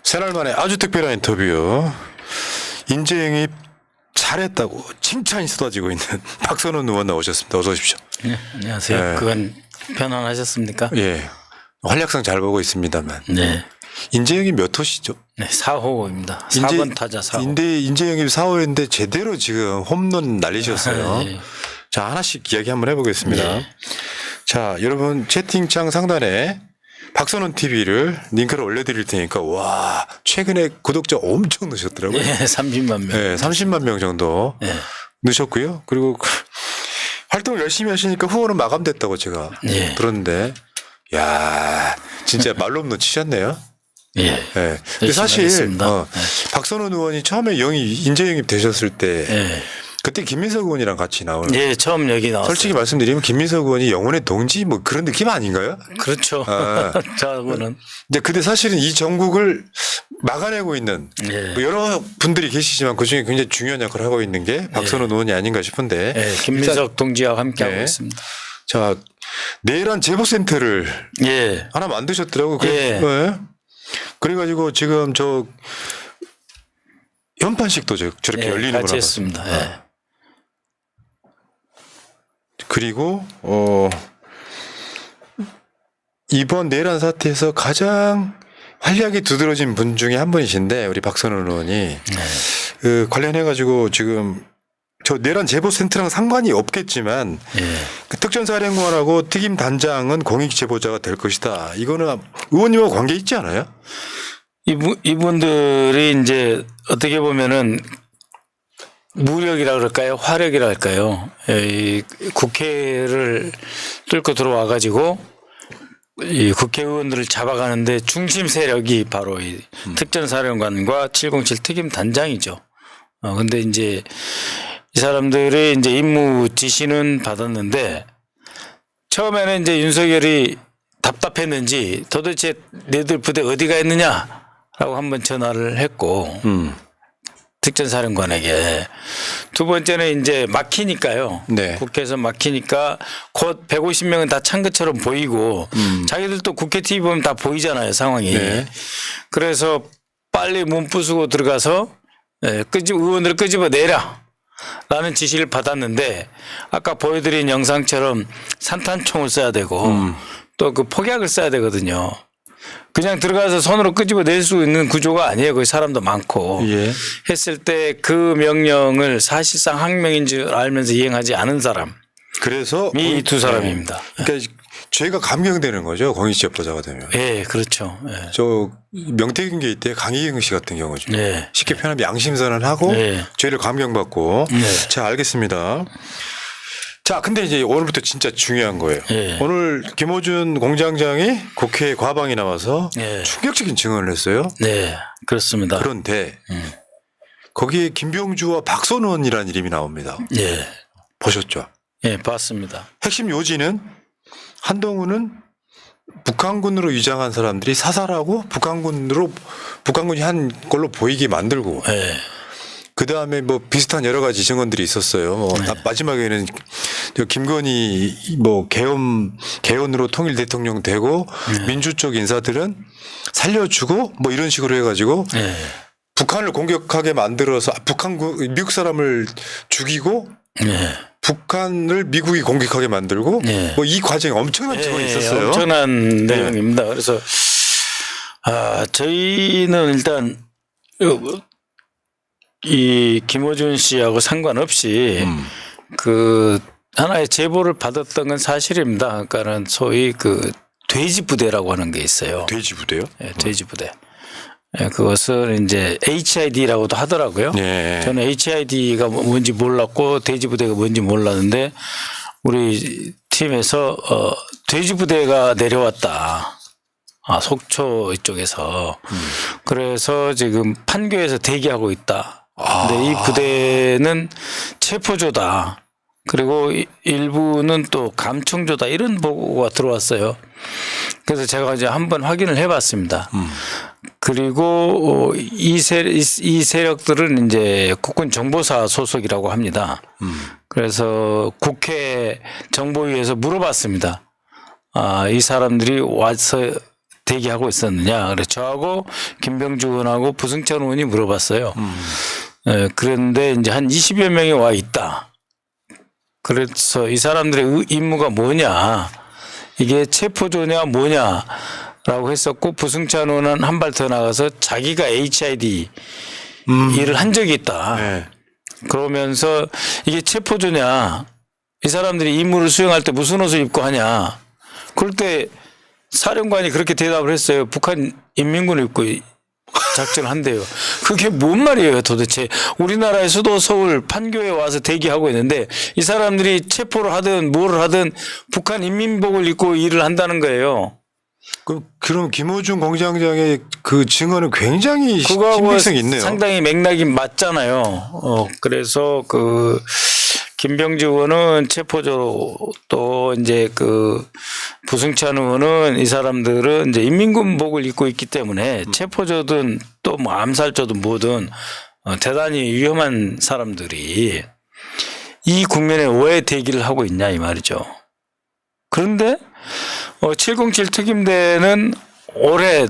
새날 만에 아주 특별한 인터뷰. 인재영입 잘했다고 칭찬이 쏟아지고 있는 박선원 의원 나오셨습니다. 어서 오십시오. 네, 안녕하세요. 네. 그건 편안하셨습니까? 예. 활약상 잘 보고 있습니다만. 네. 인재영이 몇 호시죠? 네, 4호입니다. 4번 타자 4호. 인재영이 4호인데 제대로 지금 홈런 날리셨어요. 네. 자, 하나씩 이야기 한번 해보겠습니다. 네. 자, 여러분 채팅창 상단에 박선원 TV를 링크를 올려드릴 테니까 와 최근에 구독자 엄청 넣으셨더라고요. 네, 30만 명. 네, 30만 명 정도 네. 넣으셨고요. 그리고 활동을 열심히 하시니까 후원은 마감됐다고 제가 네. 들었는데, 야 진짜 말로 없는 치셨네요. 예. 네. 근데 열심히 사실 하겠습니다. 네. 박선원 의원이 처음에 인재 영입 되셨을 때 네. 그때 김민석 의원이랑 같이 나오는. 예, 처음 여기 나왔어요. 솔직히 말씀드리면 김민석 의원이 영혼의 동지 뭐 그런 느낌 아닌가요? 그렇죠. 아. 저하고는. 근데 사실은 이 전국을 막아내고 있는 예. 뭐 여러 분들이 계시지만 그중에 굉장히 중요한 역할을 하고 있는 게 박선원 의원이 아닌가 싶은데. 예, 김민석 동지와 함께하고 네. 있습니다. 자, 내란 제보센터를 예. 하나 만드셨더라고요. 예. 네. 그래가지고 지금 저 현판식도 저렇게 예, 열리는 걸 같이 했습니다. 예. 그리고 이번 내란 사태에서 가장 활약이 두드러진 분 중에 한 분이신데 우리 박선원 의원이 네. 그 관련해 가지고 지금 저 내란 제보센터랑 상관이 없겠지만 예. 그 특전사령관하고 특임 단장은 공익 제보자가 될 것이다. 이거는 의원님하고 관계 있지 않아요? 이분들이 이제 어떻게 보면은 무력이라 그럴까요? 화력이라 할까요? 이 국회를 뚫고 들어와 가지고 이 국회의원들을 잡아가는데 중심 세력이 바로 이 특전사령관과 707 특임 단장이죠. 근데 이제 이 사람들의 이제 임무 지시는 받았는데 처음에는 이제 윤석열이 답답했는지 도대체 너희들 부대 어디가 있느냐라고 한번 전화를 했고 특전사령관에게. 두 번째는 이제 막히니까요. 네. 국회에서 막히니까 곧 150명은 다 찬 것처럼 보이고 자기들도 국회 TV 보면 다 보이잖아요, 상황이. 네. 그래서 빨리 문 부수고 들어가서 의원들을 끄집어내라 라는 지시를 받았는데 아까 보여드린 영상처럼 산탄총을 써야 되고 또 그 폭약을 써야 되거든요. 그냥 들어가서 손으로 끄집어낼 수 있는 구조가 아니에요. 거기 사람도 많고. 예. 했을 때 그 명령을 사실상 항명인 줄 알면서 이행하지 않은 사람이 그래서 이 두 사람입니다. 그러니까 죄가 감경되는 거죠. 공익 제보자가 되면. 예, 그렇죠. 예. 저 명태균 게이트 때 강희경 씨 같은 경우죠. 네. 쉽게 표현하면 양심선언하고 네. 죄를 감경받고. 네. 자, 알겠습니다. 자, 근데 이제 오늘부터 진짜 중요한 거예요. 네. 오늘 김어준 공장장이 국회 과방에 나와서 네. 충격적인 증언을 했어요. 네, 그렇습니다. 그런데 거기에 김병주와 박선원이라는 이름이 나옵니다. 예. 보셨죠? 예, 봤습니다. 핵심 요지는 한동훈은 북한군으로 위장한 사람들이 사살하고 북한군이 한 걸로 보이게 만들고 예. 그 다음에 뭐 비슷한 여러 가지 증언들이 있었어요. 뭐 마지막에는 저 김건희 뭐 개헌으로 통일 대통령 되고 민주 쪽 인사들은 살려주고 뭐 이런 식으로 해가지고 예. 북한을 공격하게 만들어서 미국 사람을 죽이고 예. 북한을 미국이 공격하게 만들고 네. 뭐 이 과정에 엄청난 증언이 예, 있었어요. 엄청난 내용입니다. 그래서 저희는 일단 이 김어준 씨하고 상관없이 그 하나의 제보를 받았던 건 사실입니다. 그러니까는 소위 그 돼지 부대라고 하는 게 있어요. 돼지 부대요? 예, 돼지 부대. 예, 그것을 이제 HID라고도 하더라고요. 네. 저는 HID가 뭔지 몰랐고 돼지 부대가 뭔지 몰랐는데 우리 팀에서 돼지 부대가 내려왔다. 속초 이쪽에서. 그래서 지금 판교에서 대기하고 있다. 근데 이 부대는 체포조다. 그리고 일부는 또 감청조다. 이런 보고가 들어왔어요. 그래서 제가 이제 한번 확인을 해봤습니다. 그리고 이 세력들은 이제 국군 정보사 소속이라고 합니다. 그래서 국회 정보위에서 물어봤습니다. 이 사람들이 와서 대기하고 있었느냐. 그래서 저하고 김병주 의원하고 부승찬 의원이 물어봤어요. 그런데 이제 한 20여 명이 와 있다. 그래서 이 사람들의 임무가 뭐냐. 이게 체포조냐 뭐냐라고 했었고 부승찬 의원은 한 발 더 나가서 자기가 HID 일을 한 적이 있다. 네. 그러면서 이게 체포조냐. 이 사람들이 임무를 수행할 때 무슨 옷을 입고 하냐. 그럴 때 사령관이 그렇게 대답을 했어요. 북한 인민군을 입고 작전을 한대요. 그게 뭔 말이에요 도대체. 우리나라의 수도 서울 판교에 와서 대기하고 있는데 이 사람들이 체포를 하든 뭐를 하든 북한 인민복을 입고 일을 한다는 거예요. 그럼 김호중 공장장의 그 증언은 굉장히 그거하고 신빙성이 있네요. 상당히 맥락이 맞잖아요. 그래서 그 김병주 의원은 체포조로 또 이제 그 부승찬 의원은 이 사람들은 이제 인민군복을 입고 있기 때문에 체포조든 또 뭐 암살조든 뭐든 대단히 위험한 사람들이 이 국면에 왜 대기를 하고 있냐 이 말이죠. 그런데 707 특임대는 올해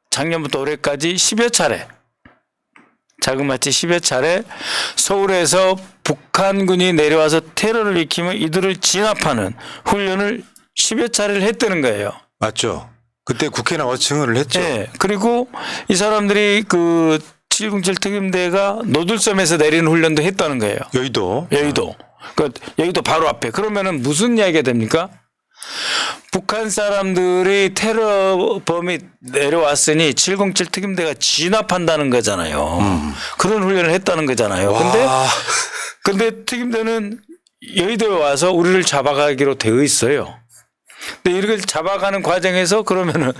작년부터 올해까지 10여 차례 자그마치 10여 차례 서울에서 북한군이 내려와서 테러를 일으키면 이들을 진압하는 훈련을 10여 차례를 했다는 거예요. 맞죠. 그때 국회 나와서 증언을 했죠. 네. 그리고 이 사람들이 그 707 특임대가 노들섬에서 내리는 훈련도 했다는 거예요. 여의도. 그 여의도 바로 앞에. 그러면은 무슨 이야기가 됩니까? 북한 사람들이 테러범이 내려왔으니 707 특임대가 진압한다는 거잖아요. 그런 훈련을 했다는 거잖아요. 근데 특임대는 여의도에 와서 우리를 잡아가기로 되어 있어요. 근데 이렇게 잡아가는 과정에서 그러면은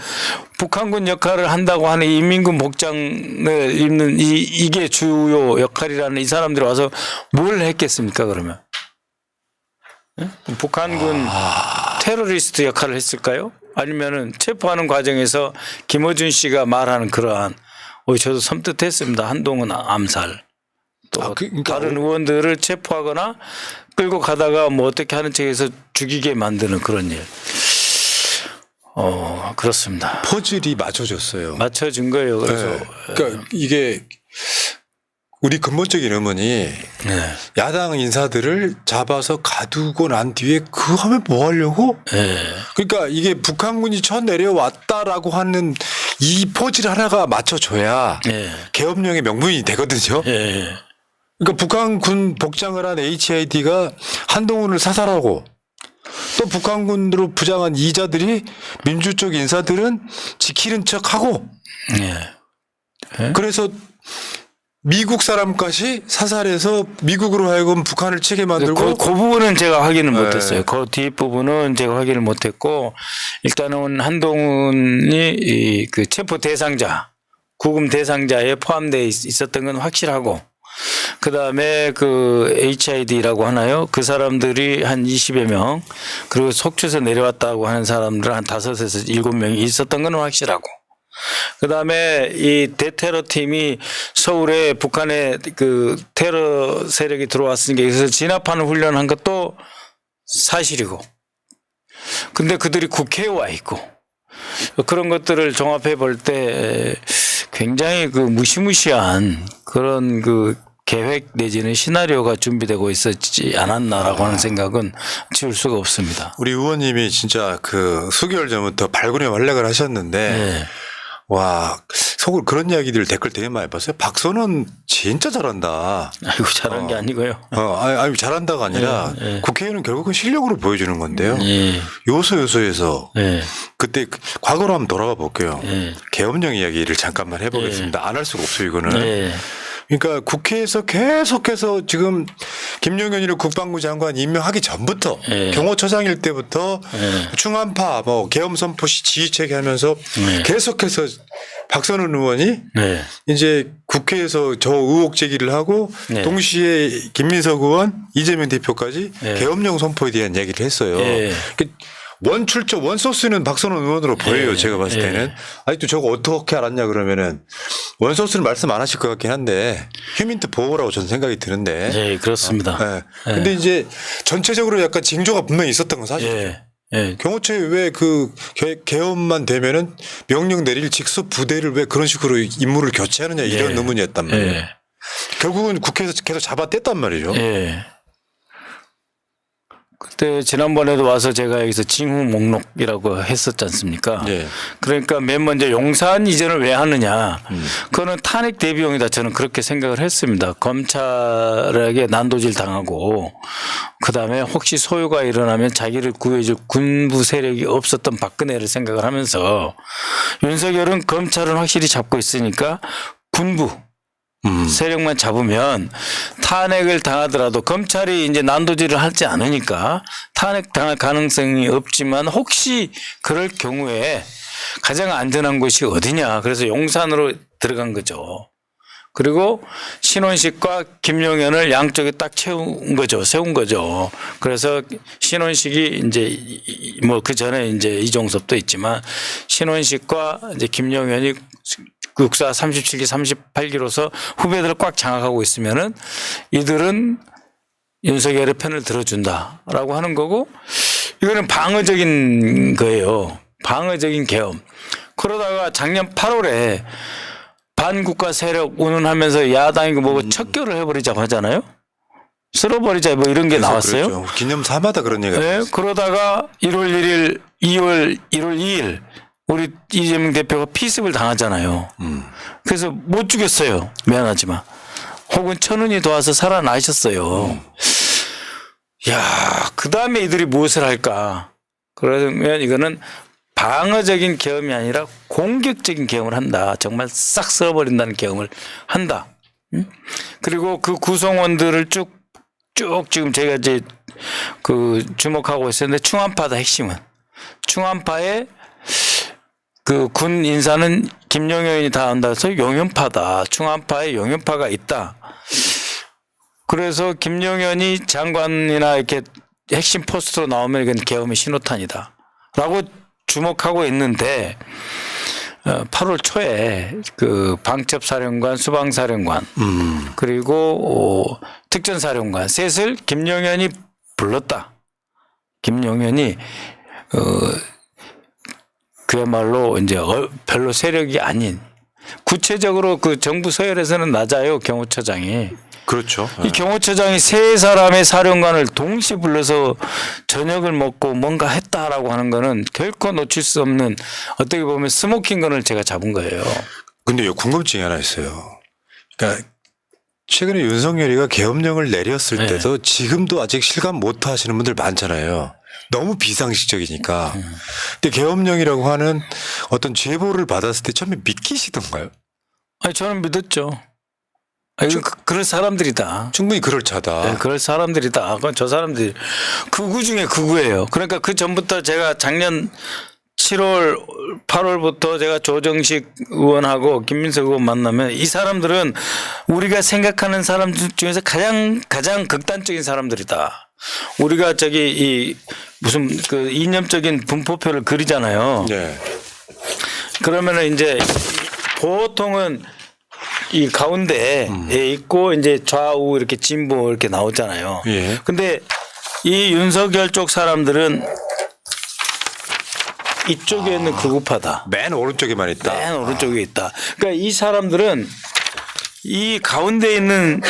북한군 역할을 한다고 하는 인민군 복장을 입는 이게 주요 역할이라는 이 사람들이 와서 뭘 했겠습니까 그러면? 북한군 테러리스트 역할을 했을까요? 아니면은 체포하는 과정에서 김어준 씨가 말하는 그러한 저도 섬뜩했습니다. 한동훈 암살. 또 그러니까 다른 의원들을 체포하거나 끌고 가다가 뭐 어떻게 하는 척해서 죽이게 만드는 그런 일. 그렇습니다. 퍼즐이 맞춰졌어요. 맞춰준 거예요. 그래서 네. 그러니까 이게 우리 근본적인 의문이 네. 야당 인사들을 잡아서 가두고 난 뒤에 그 하면 뭐 하려고? 네. 그러니까 이게 북한군이 쳐 내려왔다라고 하는 이 퍼즐 하나가 맞춰줘야 네. 계엄령의 명분이 되거든요. 네. 그러니까 북한군 복장을 한 HID가 한동훈을 사살하고 또 북한군으로 부장한 이자들이 민주 쪽 인사들은 지키는 척하고 네. 그래서 미국 사람까지 사살해서 미국으로 하여금 북한을 치게 만들고 그 부분은 제가 확인을 네. 못했어요. 그 뒷부분은 제가 확인을 못했고 일단은 한동훈이 그 체포 대상자 구금 대상자에 포함되어 있었던 건 확실하고 그다음에 그 HID라고 하나요? 그 사람들이 한 20여 명 그리고 속초에서 내려왔다고 하는 사람들 한 5에서 7명이 있었던 건 확실하고 그다음에 이 대테러 팀이 서울에 북한의 그 테러 세력이 들어왔으니까 여기서 진압하는 훈련을 한 것도 사실이고 근데 그들이 국회에 와 있고 그런 것들을 종합해 볼 때 굉장히 그 무시무시한 그런 그 계획 내지는 시나리오가 준비되고 있었지 않았나라고 하는 생각은 지울 수가 없습니다. 우리 의원님이 진짜 그 수개월 전부터 발군의 활약을 하셨는데 네. 와 속으로 그런 이야기들 댓글 되게 많이 봤어요. 박선원 진짜 잘한다. 아이고 잘한 게 아니고요. 아니 잘한다가 아니라 네, 네. 국회의원은 결국은 실력으로 보여주는 건데요. 네. 요소에서 네. 그때 과거로 한번 돌아가 볼게요. 네. 계엄령 이야기를 잠깐만 해보겠습니다. 안 할 수가 없어요 이거는. 네. 그러니까 국회에서 계속해서 지금 김용현이를 국방부 장관 임명하기 전부터 네. 경호처장일 때부터 네. 충암파 뭐 계엄 선포 시 지휘체계 하면서 네. 계속해서 박선원 의원이 네. 이제 국회에서 저 의혹 제기를 하고 네. 동시에 김민석 의원, 이재명 대표까지 네. 계엄령 선포에 대한 이야기를 했어요. 네. 원 출처, 원 소스는 박선원 의원으로 보여요. 네. 제가 봤을 네. 때는. 아직도 저거 어떻게 알았냐 그러면은 원 소스는 말씀 안 하실 것 같긴 한데 휴민트 보호라고 저는 생각이 드는데. 네, 그렇습니다. 네. 근데 이제 전체적으로 약간 징조가 분명히 있었던 건 사실이죠. 예. 예. 경호처에 왜 그 계엄만 되면은 명령 내릴 직속 부대를 왜 그런 식으로 임무를 교체하느냐 이런 예. 의문이었단 말이에요. 예. 결국은 국회에서 계속 잡아뗐단 말이죠. 예. 그때 지난번에도 와서 제가 여기서 징후 목록이라고 했었지 않습니까? 예. 그러니까 맨 먼저 용산 이전을 왜 하느냐. 그거는 탄핵 대비용이다. 저는 그렇게 생각을 했습니다. 검찰에게 난도질 당하고 그다음에 혹시 소요가 일어나면 자기를 구해줄 군부 세력이 없었던 박근혜를 생각을 하면서 윤석열은 검찰은 확실히 잡고 있으니까 군부 세력만 잡으면 탄핵을 당하더라도 검찰이 이제 난도질을 하지 않으니까 탄핵 당할 가능성이 없지만 혹시 그럴 경우에 가장 안전한 곳이 어디냐. 그래서 용산으로 들어간 거죠. 그리고 신원식과 김용현을 양쪽에 딱 채운 거죠. 세운 거죠. 그래서 신원식이 이제 뭐 그 전에 이제 이종섭도 있지만 신원식과 이제 김용현이 육사 37기 38기로서 후배들을 꽉 장악하고 있으면은 이들은 윤석열의 편을 들어준다라고 하는 거고 이거는 방어적인 거예요. 방어적인 계엄. 그러다가 작년 8월에 반국가 세력 운운하면서 야당이 뭐고 척결을 해버리자고 하잖아요. 쓸어버리자 뭐 이런 게 나왔어요. 그렇죠. 기념사마다 그런 얘기가 네, 그러다가 1월 1일, 1월 2일 우리 이재명 대표가 피습을 당하잖아요. 그래서 못 죽였어요. 미안하지만. 혹은 천운이 도와서 살아나셨어요. 야, 그 다음에 이들이 무엇을 할까? 그러면 이거는 방어적인 계엄이 아니라 공격적인 계엄을 한다. 정말 싹 쓸어버린다는 계엄을 한다. 그리고 그 구성원들을 쭉 지금 제가 이제 그 주목하고 있었는데 충암파다 핵심은. 충암파의 그 군 인사는 김용현이 다 한다 해서 용현파다. 충암파에 용현파가 있다. 그래서 김용현이 장관이나 이렇게 핵심 포스트로 나오면 이건 계엄의 신호탄이다. 라고 주목하고 있는데 8월 초에 그 방첩사령관, 수방사령관 그리고 특전사령관 셋을 김용현이 불렀다. 김용현이 그야말로 이제 별로 세력이 아닌 구체적으로 그 정부 서열에서는 낮아요. 경호처장이. 그렇죠. 이 경호처장이 세 사람의 사령관을 동시에 불러서 저녁을 먹고 뭔가 했다라고 하는 거는 결코 놓칠 수 없는 어떻게 보면 스모킹건을 제가 잡은 거예요. 근데 궁금증이 하나 있어요. 그러니까 최근에 윤석열이가 계엄령을 내렸을 네. 때도 지금도 아직 실감 못 하시는 분들 많잖아요. 너무 비상식적이니까. 근데 계엄령이라고 하는 어떤 제보를 받았을 때 처음에 믿기시던가요? 아니 저는 믿었죠. 이거 그럴 사람들이다. 충분히 그럴차다. 네, 그럴 사람들이다. 그건 저 사람들이 극우 중에 극우예요. 그러니까 그 전부터 제가 작년 7월, 8월부터 제가 조정식 의원하고 김민석 의원 만나면 이 사람들은 우리가 생각하는 사람들 중에서 가장 극단적인 사람들이다. 우리가 저기 이 무슨 그 이념적인 분포표를 그리잖아요. 네. 그러면은 이제 보통은 이 가운데에 있고 이제 좌우 이렇게 진보 이렇게 나오잖아요. 예. 근데 이 윤석열 쪽 사람들은 이쪽에 있는 극우파다. 맨 오른쪽에만 있다. 맨 오른쪽에 있다. 그러니까 이 사람들은 이 가운데 있는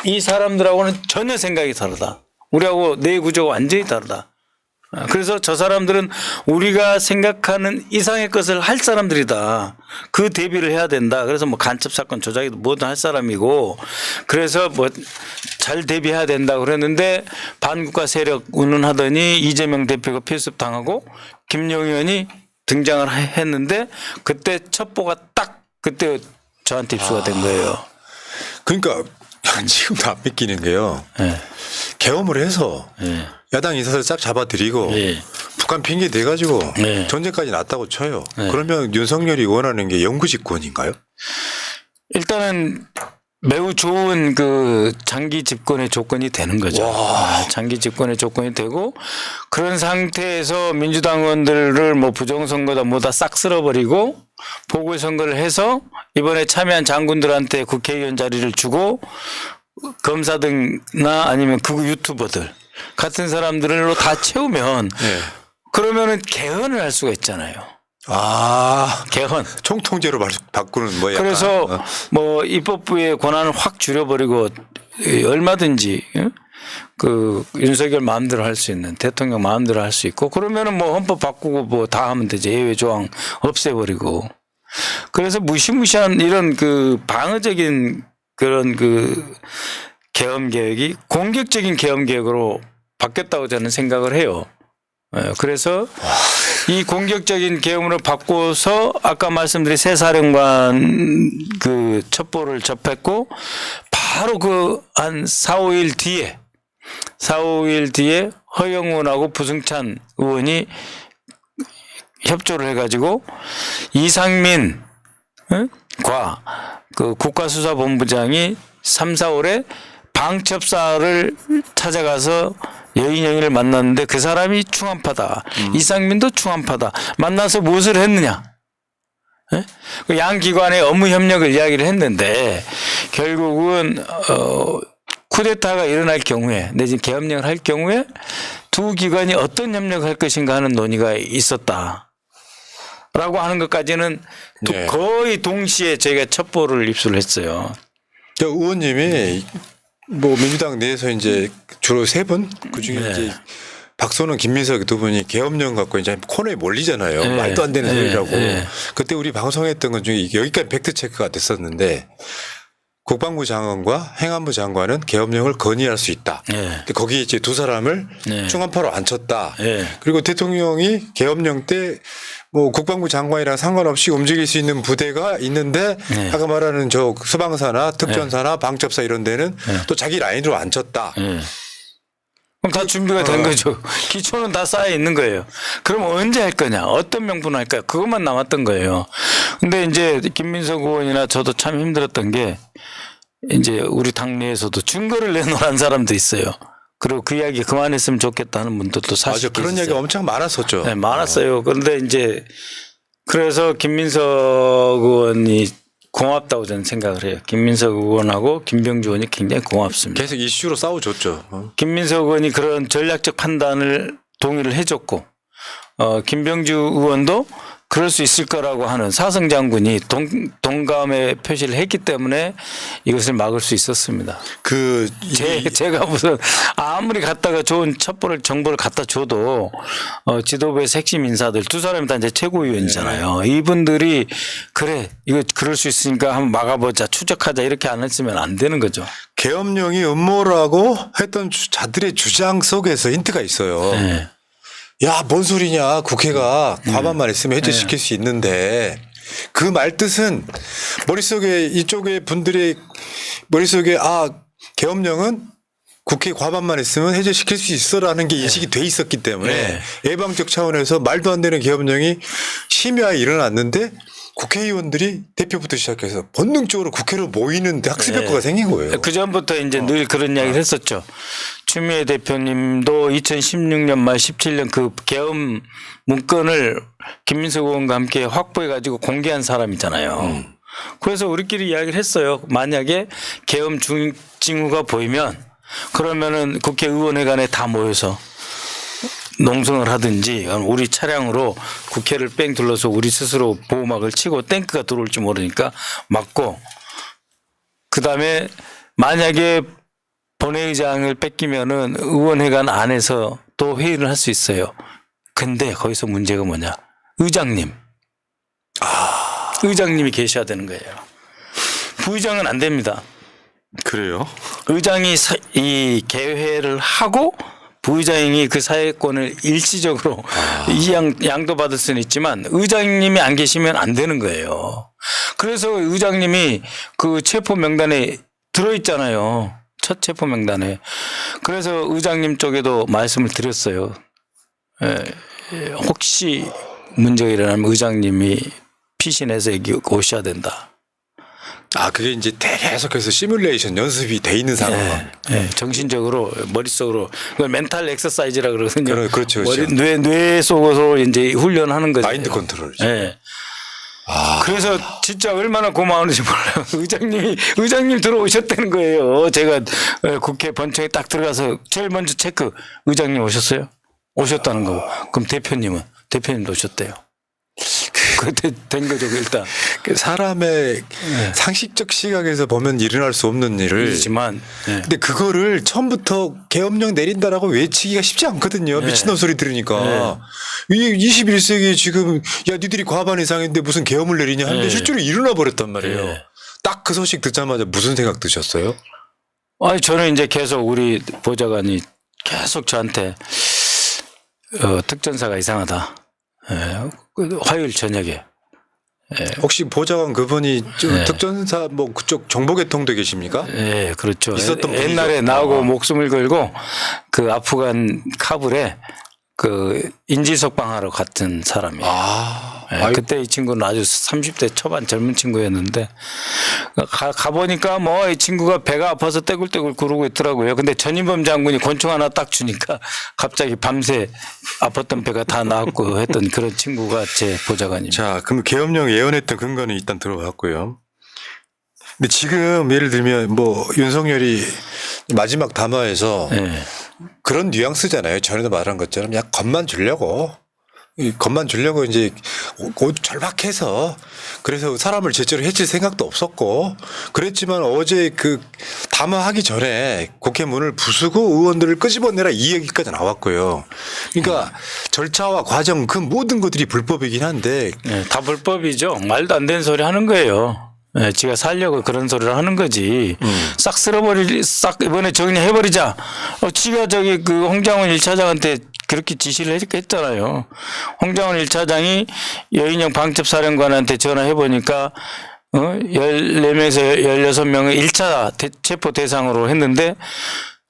이 사람들하고는 전혀 생각이 다르다. 우리하고 내 구조가 완전히 다르다. 그래서 저 사람들은 우리가 생각하는 이상의 것을 할 사람들이다. 그 대비를 해야 된다. 그래서 뭐 간첩 사건 조작이도 뭐든 할 사람이고 그래서 뭐 잘 대비해야 된다 그랬는데 반국가 세력 운운하더니 이재명 대표가 필습 당하고 김용현이 등장을 했는데 그때 첩보가 딱 그때 저한테 입수가 된 거예요. 그러니까 지금도 안 믿기는 게요. 네. 계엄을 해서 네. 야당 인사들 싹 잡아들이고 네. 북한 핑계 대가지고 네. 전쟁까지 났다고 쳐요. 네. 그러면 윤석열이 원하는 게 영구집권인가요? 일단은 매우 좋은 그 장기 집권의 조건이 되는 거죠. 장기 집권의 조건이 되고 그런 상태에서 민주당 의원들을 뭐 부정선거다 뭐다 싹 쓸어버리고 보궐선거를 해서 이번에 참여한 장군들한테 국회의원 자리를 주고 검사들이나 아니면 극우 유튜버들 같은 사람들로 다 채우면 네. 그러면은 개헌을 할 수가 있잖아요. 아, 개헌. 총통제로 바꾸는 뭐 약간. 그래서 뭐 입법부의 권한을 확 줄여버리고 얼마든지 그 윤석열 마음대로 할 수 있는 대통령 마음대로 할 수 있고 그러면은 뭐 헌법 바꾸고 뭐 다 하면 되지. 예외 조항 없애버리고. 그래서 무시무시한 이런 그 방어적인 그런 그 계엄 계획이 공격적인 계엄 계획으로 바뀌었다고 저는 생각을 해요. 그래서 이 공격적인 계엄으로 바꿔서 아까 말씀드린 새 사령관 그 첩보를 접했고 바로 그 한 4, 5일 뒤에 허영훈하고 부승찬 의원이 협조를 해가지고 이상민 과 그 국가수사본부장이 3, 4월에 방첩사를 찾아가서 여인영이를 만났는데 그 사람이 충암파다. 이상민도 충암파다. 만나서 무엇을 했느냐. 그 양 기관의 업무 협력을 이야기를 했는데 결국은 쿠데타가 일어날 경우에 내지는 계엄령을 할 경우에 두 기관이 어떤 협력을 할 것인가 하는 논의가 있었다. 라고 하는 것까지는 네. 거의 동시에 저희가 첩보를 입수를 했어요. 저 의원님이 뭐 민주당 내에서 이제 주로 세 분, 그 중에 네. 이제 박선원, 김민석 두 분이 계엄령 갖고 이제 코너에 몰리잖아요. 네. 말도 안 되는 네. 소리라고. 네. 그때 우리 방송했던 것 중에 여기까지 팩트 체크가 됐었는데 국방부 장관과 행안부 장관은 계엄령을 건의할 수 있다. 네. 근데 거기에 이제 두 사람을 네. 충암파로 앉혔다. 네. 그리고 대통령이 계엄령 때 뭐 국방부 장관이랑 상관없이 움직일 수 있는 부대가 있는데 네. 아까 말하는 저 수방사나 특전사나 방첩사 이런 데는 또 자기 라인으로 앉혔다. 그럼 다 준비가 된 거죠. 기초는 다 쌓여 있는 거예요. 그럼 언제 할 거냐? 어떤 명분 할까요? 그것만 남았던 거예요. 근데 이제 김민석 의원이나 저도 참 힘들었던 게 이제 우리 당내에서도 증거를 내놓으라는 사람도 있어요. 그리고 그 이야기 그만했으면 좋겠다 하는 분들도 사실 맞아. 그런 얘기 엄청 많았었죠. 네, 많았어요. 그런데 이제 그래서 김민석 의원이 고맙다고 저는 생각을 해요. 김민석 의원하고 김병주 의원이 굉장히 고맙습니다. 계속 이슈로 싸워줬죠. 김민석 의원이 그런 전략적 판단을 동의를 해줬고 김병주 의원도 그럴 수 있을 거라고 하는 사성 장군이 동감의 표시를 했기 때문에 이것을 막을 수 있었습니다. 제가 무슨 아무리 갖다가 좋은 첩보를 정보를 갖다 줘도 지도부의 핵심 인사들 두 사람이 다 이제 최고위원이잖아요. 이분들이 그래 이거 그럴 수 있으니까 한번 막아보자 추적하자 이렇게 안 했으면 안 되는 거죠. 계엄령이 음모라고 했던 자들의 주장 속에서 힌트가 있어요. 네. 야, 뭔 소리냐. 국회가 과반만 있으면 해제시킬 수 있는데 그 말 뜻은 머릿속에 이쪽에 분들의 머릿속에 계엄령은 국회 과반만 있으면 해제시킬 수 있어라는 게 인식이 돼 있었기 때문에 예방적 차원에서 말도 안 되는 계엄령이 심야에 일어났는데 국회의원들이 대표부터 시작해서 본능적으로 국회로 모이는 학습 효과가 생긴 거예요. 그 전부터 이제 늘 그런 이야기를 했었죠. 추미애 대표님도 2016년 말 17년 그 계엄 문건을 김민석 의원과 함께 확보해 가지고 공개한 사람이잖아요. 그래서 우리끼리 이야기를 했어요. 만약에 계엄 징후가 보이면 그러면은 국회의원회관에 다 모여서 농성을 하든지 우리 차량으로 국회를 뺑 둘러서 우리 스스로 보호막을 치고 탱크가 들어올지 모르니까 막고 그다음에 만약에 본회의장을 뺏기면은 의원회관 안에서 또 회의를 할 수 있어요. 근데 거기서 문제가 뭐냐? 의장님이 계셔야 되는 거예요. 부의장은 안 됩니다. 그래요? 의장이 이 개회를 하고 부의장이 그 사회권을 일시적으로 양도받을 수는 있지만 의장님이 안 계시면 안 되는 거예요. 그래서 의장님이 그 체포 명단에 들어있잖아요. 첫 체포 명단에. 그래서 의장님 쪽에도 말씀을 드렸어요. 혹시 문제가 일어나면 의장님이 피신해서 여기 오셔야 된다. 그게 이제 계속해서 시뮬레이션 연습이 돼 있는 상황. 네, 정신적으로 머릿속으로 그걸 멘탈 엑서사이즈라 그러거든요. 그렇죠. 뇌 속으로 이제 훈련하는 거죠. 마인드 컨트롤이죠. 네. 그래서 진짜 얼마나 고마운지 몰라요. 의장님 들어오셨다는 거예요. 제가 국회 본청에 딱 들어가서 제일 먼저 체크, 의장님 오셨어요? 오셨다는 거고. 그럼 대표님도 오셨대요. 그때 된 거죠, 일단. 그 사람의 상식적 시각에서 보면 일어날 수 없는 일을. 그렇지만. 근데 그거를 처음부터 계엄령 내린다라고 외치기가 쉽지 않거든요. 미친놈 소리 들으니까. 이 21세기에 지금 야 니들이 과반 이상인데 무슨 계엄을 내리냐 하는데 실제로 일어나 버렸단 말이에요. 딱 그 소식 듣자마자 무슨 생각 드셨어요? 아니 저는 이제 계속 우리 보좌관이 계속 저한테 특전사가 이상하다. 화요일 저녁에. 혹시 보좌관 그분이 좀 특전사 뭐 그쪽 정보계통도 계십니까? 예, 그렇죠. 있었던 옛날에 분이죠. 나하고 목숨을 걸고 그 아프간 카불에 그 인지석방하러 갔던 사람이에요. 그때 이 친구는 아주 30대 초반 젊은 친구였는데 가보니까 뭐 이 친구가 배가 아파서 떼굴떼굴 구르고 있더라고요. 근데 전인범 장군이 권총 하나 딱 주니까 갑자기 밤새 아팠던 배가 다 나았고 했던 그런 친구가 제 보좌관입니다. 자, 그럼 계엄령 예언했던 근거는 일단 들어봤고요. 근데 지금 예를 들면 뭐 윤석열이 마지막 담화에서 그런 뉘앙스잖아요. 전에도 말한 것처럼 약 겁만 주려고 이제 절박해서 그래서 사람을 제대로 해칠 생각도 없었고 그랬지만 어제 그 담화하기 전에 국회 문을 부수고 의원들을 끄집어내라 이 얘기까지 나왔고요. 그러니까 절차와 과정 그 모든 것들이 불법이긴 한데 다 불법이죠. 말도 안 되는 소리 하는 거예요. 지가 살려고 그런 소리를 하는 거지. 싹 싹 이번에 정리해버리자. 지가 저기 그 홍장원 1차장한테 그렇게 지시를 했잖아요. 홍장원 1차장이 여인영 방첩사령관한테 전화해보니까 14명에서 16명을 1차 체포 대상으로 했는데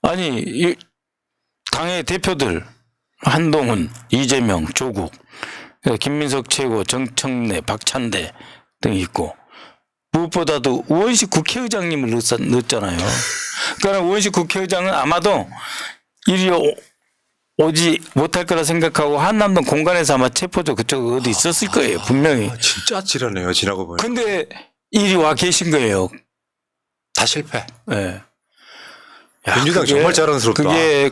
아니 이 당의 대표들 한동훈, 이재명, 조국, 김민석 최고, 정청래, 박찬대 등이 있고 무엇보다도 우원식 국회의장님을 넣었잖아요. 그러니까 우원식 국회의장은 아마도 이리 오지 못할 거라 생각하고 한남동 공간에서 아마 체포조 그쪽 어디 있었을 거예요. 분명히. 진짜 찌르네요. 지나고 보니. 근데 이리 와 계신 거예요. 다 실패. 네. 민주당 정말 자랑스럽다. 그게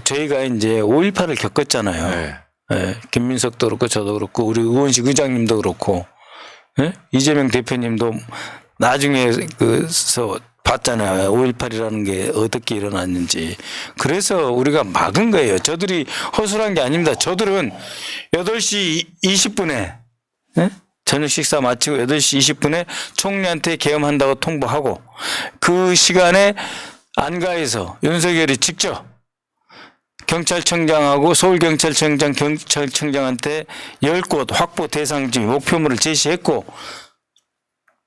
저희가 이제 5.18을 겪었잖아요. 김민석도 그렇고 저도 그렇고 우리 우원식 의장님도 그렇고 이재명 대표님도 나중에 그서 봤잖아요. 5.18이라는 게 어떻게 일어났는지. 그래서 우리가 막은 거예요. 저들이 허술한 게 아닙니다. 저들은 8시 20분에 저녁 식사 마치고 8시 20분에 총리한테 계엄한다고 통보하고 그 시간에 안가에서 윤석열이 직접 경찰청장하고 서울경찰청장 경찰청장한테 10곳 확보 대상지 목표물을 제시했고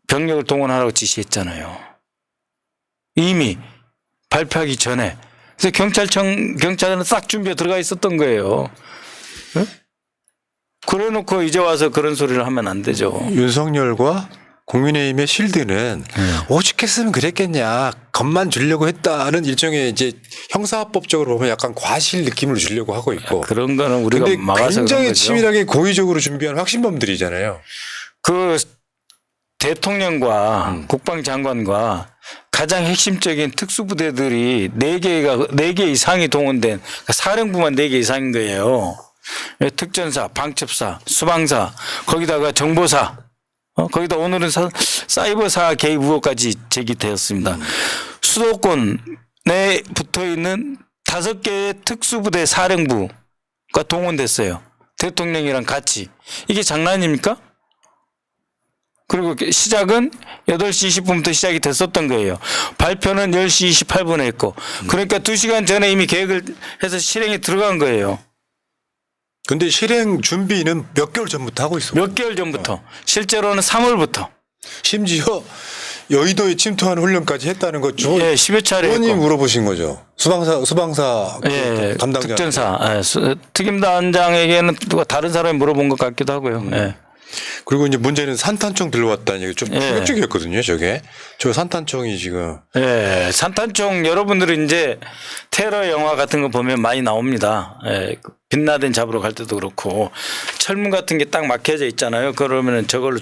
병력을 동원하라고 지시했잖아요. 이미 발표하기 전에. 그래서 경찰은 싹 준비해 들어가 있었던 거예요. 그래 놓고 이제 와서 그런 소리를 하면 안 되죠. 윤석열과 국민의힘의 실드는 오죽했으면 그랬겠냐. 겁만 주려고 했다는 일종의 이제 형사법적으로 보면 약간 과실 느낌을 주려고 하고 있고. 그런 거는 우리가 근데 막아서 굉장히 그런 거죠. 치밀하게 고의적으로 준비한 확신범들이잖아요. 그 대통령과 국방장관과 가장 핵심적인 특수부대들이 4개 이상이 동원된 그러니까 사령부만 4개 이상인 거예요. 특전사, 방첩사, 수방사, 거기다가 정보사, 거기다 오늘은 사이버사 개입 의혹까지 제기되었습니다. 수도권에 붙어 있는 5개의 특수부대 사령부가 동원됐어요. 대통령이랑 같이. 이게 장난입니까? 그리고 시작은 8시 20분부터 시작이 됐었던 거예요. 발표는 10시 28분에 했고. 그러니까 2시간 전에 이미 계획을 해서 실행에 들어간 거예요. 근데 실행 준비는 몇 개월 전부터 하고 있어요. 몇 개월 전부터. 실제로는 3월부터. 심지어 여의도에 침투하는 훈련까지 했다는 거 주. 예, 10여 차례 의원님 했고. 물어보신 거죠. 수방사 예, 담당자. 특전사. 특임단장에게는 누가 다른 사람이 물어본 것 같기도 하고요. 예. 그리고 이제 문제는 산탄총 들러왔다는 얘기 좀 예. 충격적이었거든요. 저게 저 산탄총이 지금 예, 산탄총 여러분들은 이제 테러 영화 같은 거 보면 많이 나옵니다. 예, 그 빈라덴 잡으러 갈 때도 그렇고 철문 같은 게 딱 막혀져 있잖아요. 그러면은 저걸로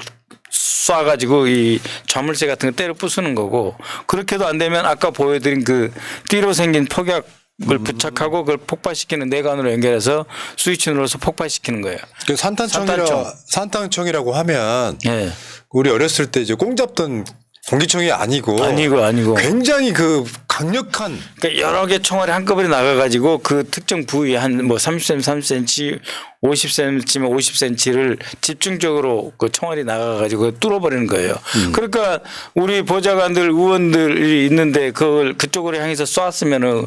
쏴가지고 이 자물쇠 같은 거 때려 부수는 거고 그렇게도 안 되면 아까 보여드린 그 띠로 생긴 폭약을 부착하고 그걸 폭발시키는 내관으로 연결해서 스위치 눌러서 폭발시키는 거예요. 그 산탄총이라고 하면 예. 우리 어렸을 때 이제 공 잡던 공기총이 아니고 아니고. 굉장히 그 강력한 그러니까 여러 개 총알이 한꺼번에 나가가지고 그 특정 부위 한 뭐 30cm, 30cm, 50cm면 50cm를 집중적으로 그 총알이 나가가지고 뚫어버리는 거예요. 그러니까 우리 보좌관들, 의원들이 있는데 그걸 그쪽으로 향해서 쏘았으면은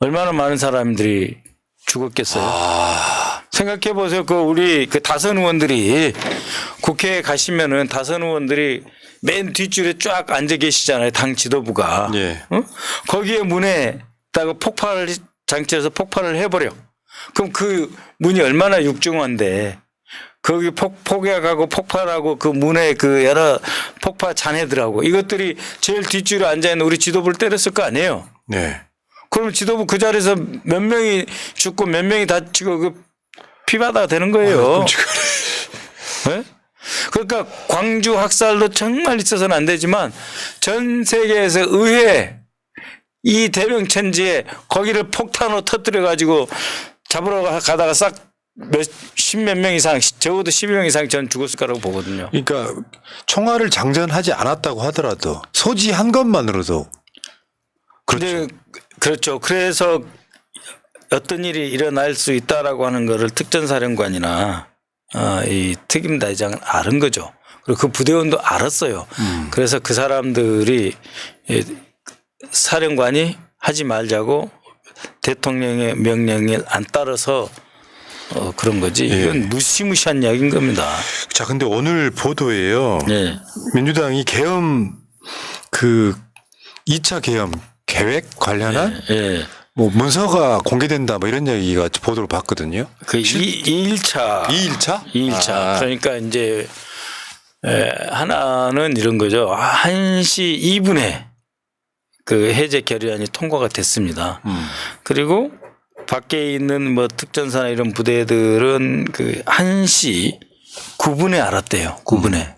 얼마나 많은 사람들이 죽었겠어요. 생각해 보세요. 그 우리 그 다선 의원들이 국회에 가시면은 다선 의원들이 맨 뒷줄에 쫙 앉아 계시잖아요. 당 지도부가. 예. 어? 거기에 문에다가 폭발 장치에서 폭발을 해버려. 그럼 그 문이 얼마나 육중한데 거기 폭약하고 폭발하고 그 문에 그 여러 폭파 잔해들하고 이것들이 제일 뒷줄에 앉아있는 우리 지도부를 때렸을 거 아니에요. 네. 그러면 지도부 그 자리에서 몇 명이 죽고 몇 명이 다치고 그 피바다가 되는 거예요. 네? 그러니까 광주 학살도 정말 있어서는 안 되지만 전 세계에서 의회 이 대명천지에 거기를 폭탄으로 터뜨려 가지고 잡으러 가다가 싹 십몇 명 이상 적어도 12명 이상 전 죽었을 거라고 보거든요. 그러니까 총알을 장전하지 않았다고 하더라도 소지한 것만으로도 그렇죠. 그렇죠. 그래서 어떤 일이 일어날 수 있다라고 하는 거를 특전사령관이나 이 특임대장은 아는 거죠. 그리고 그 부대원도 알았어요. 그래서 그 사람들이 사령관이 하지 말자고 대통령의 명령에 안 따라서 그런 거지. 이건 무시무시한 이야기인 겁니다. 자, 근데 오늘 보도에요. 네. 민주당이 계엄 그 2차 계엄 계획 관련한 예. 뭐 문서가 공개된다 뭐 이런 얘기가 보도를 봤거든요. 그 2일차. 2일차? 2일차. 그러니까 이제 하나는 이런 거죠. 1시 2분에 그 해제 결의안이 통과가 됐습니다. 그리고 밖에 있는 뭐 특전사나 이런 부대들은 그 1시 9분에 알았대요. 9분에.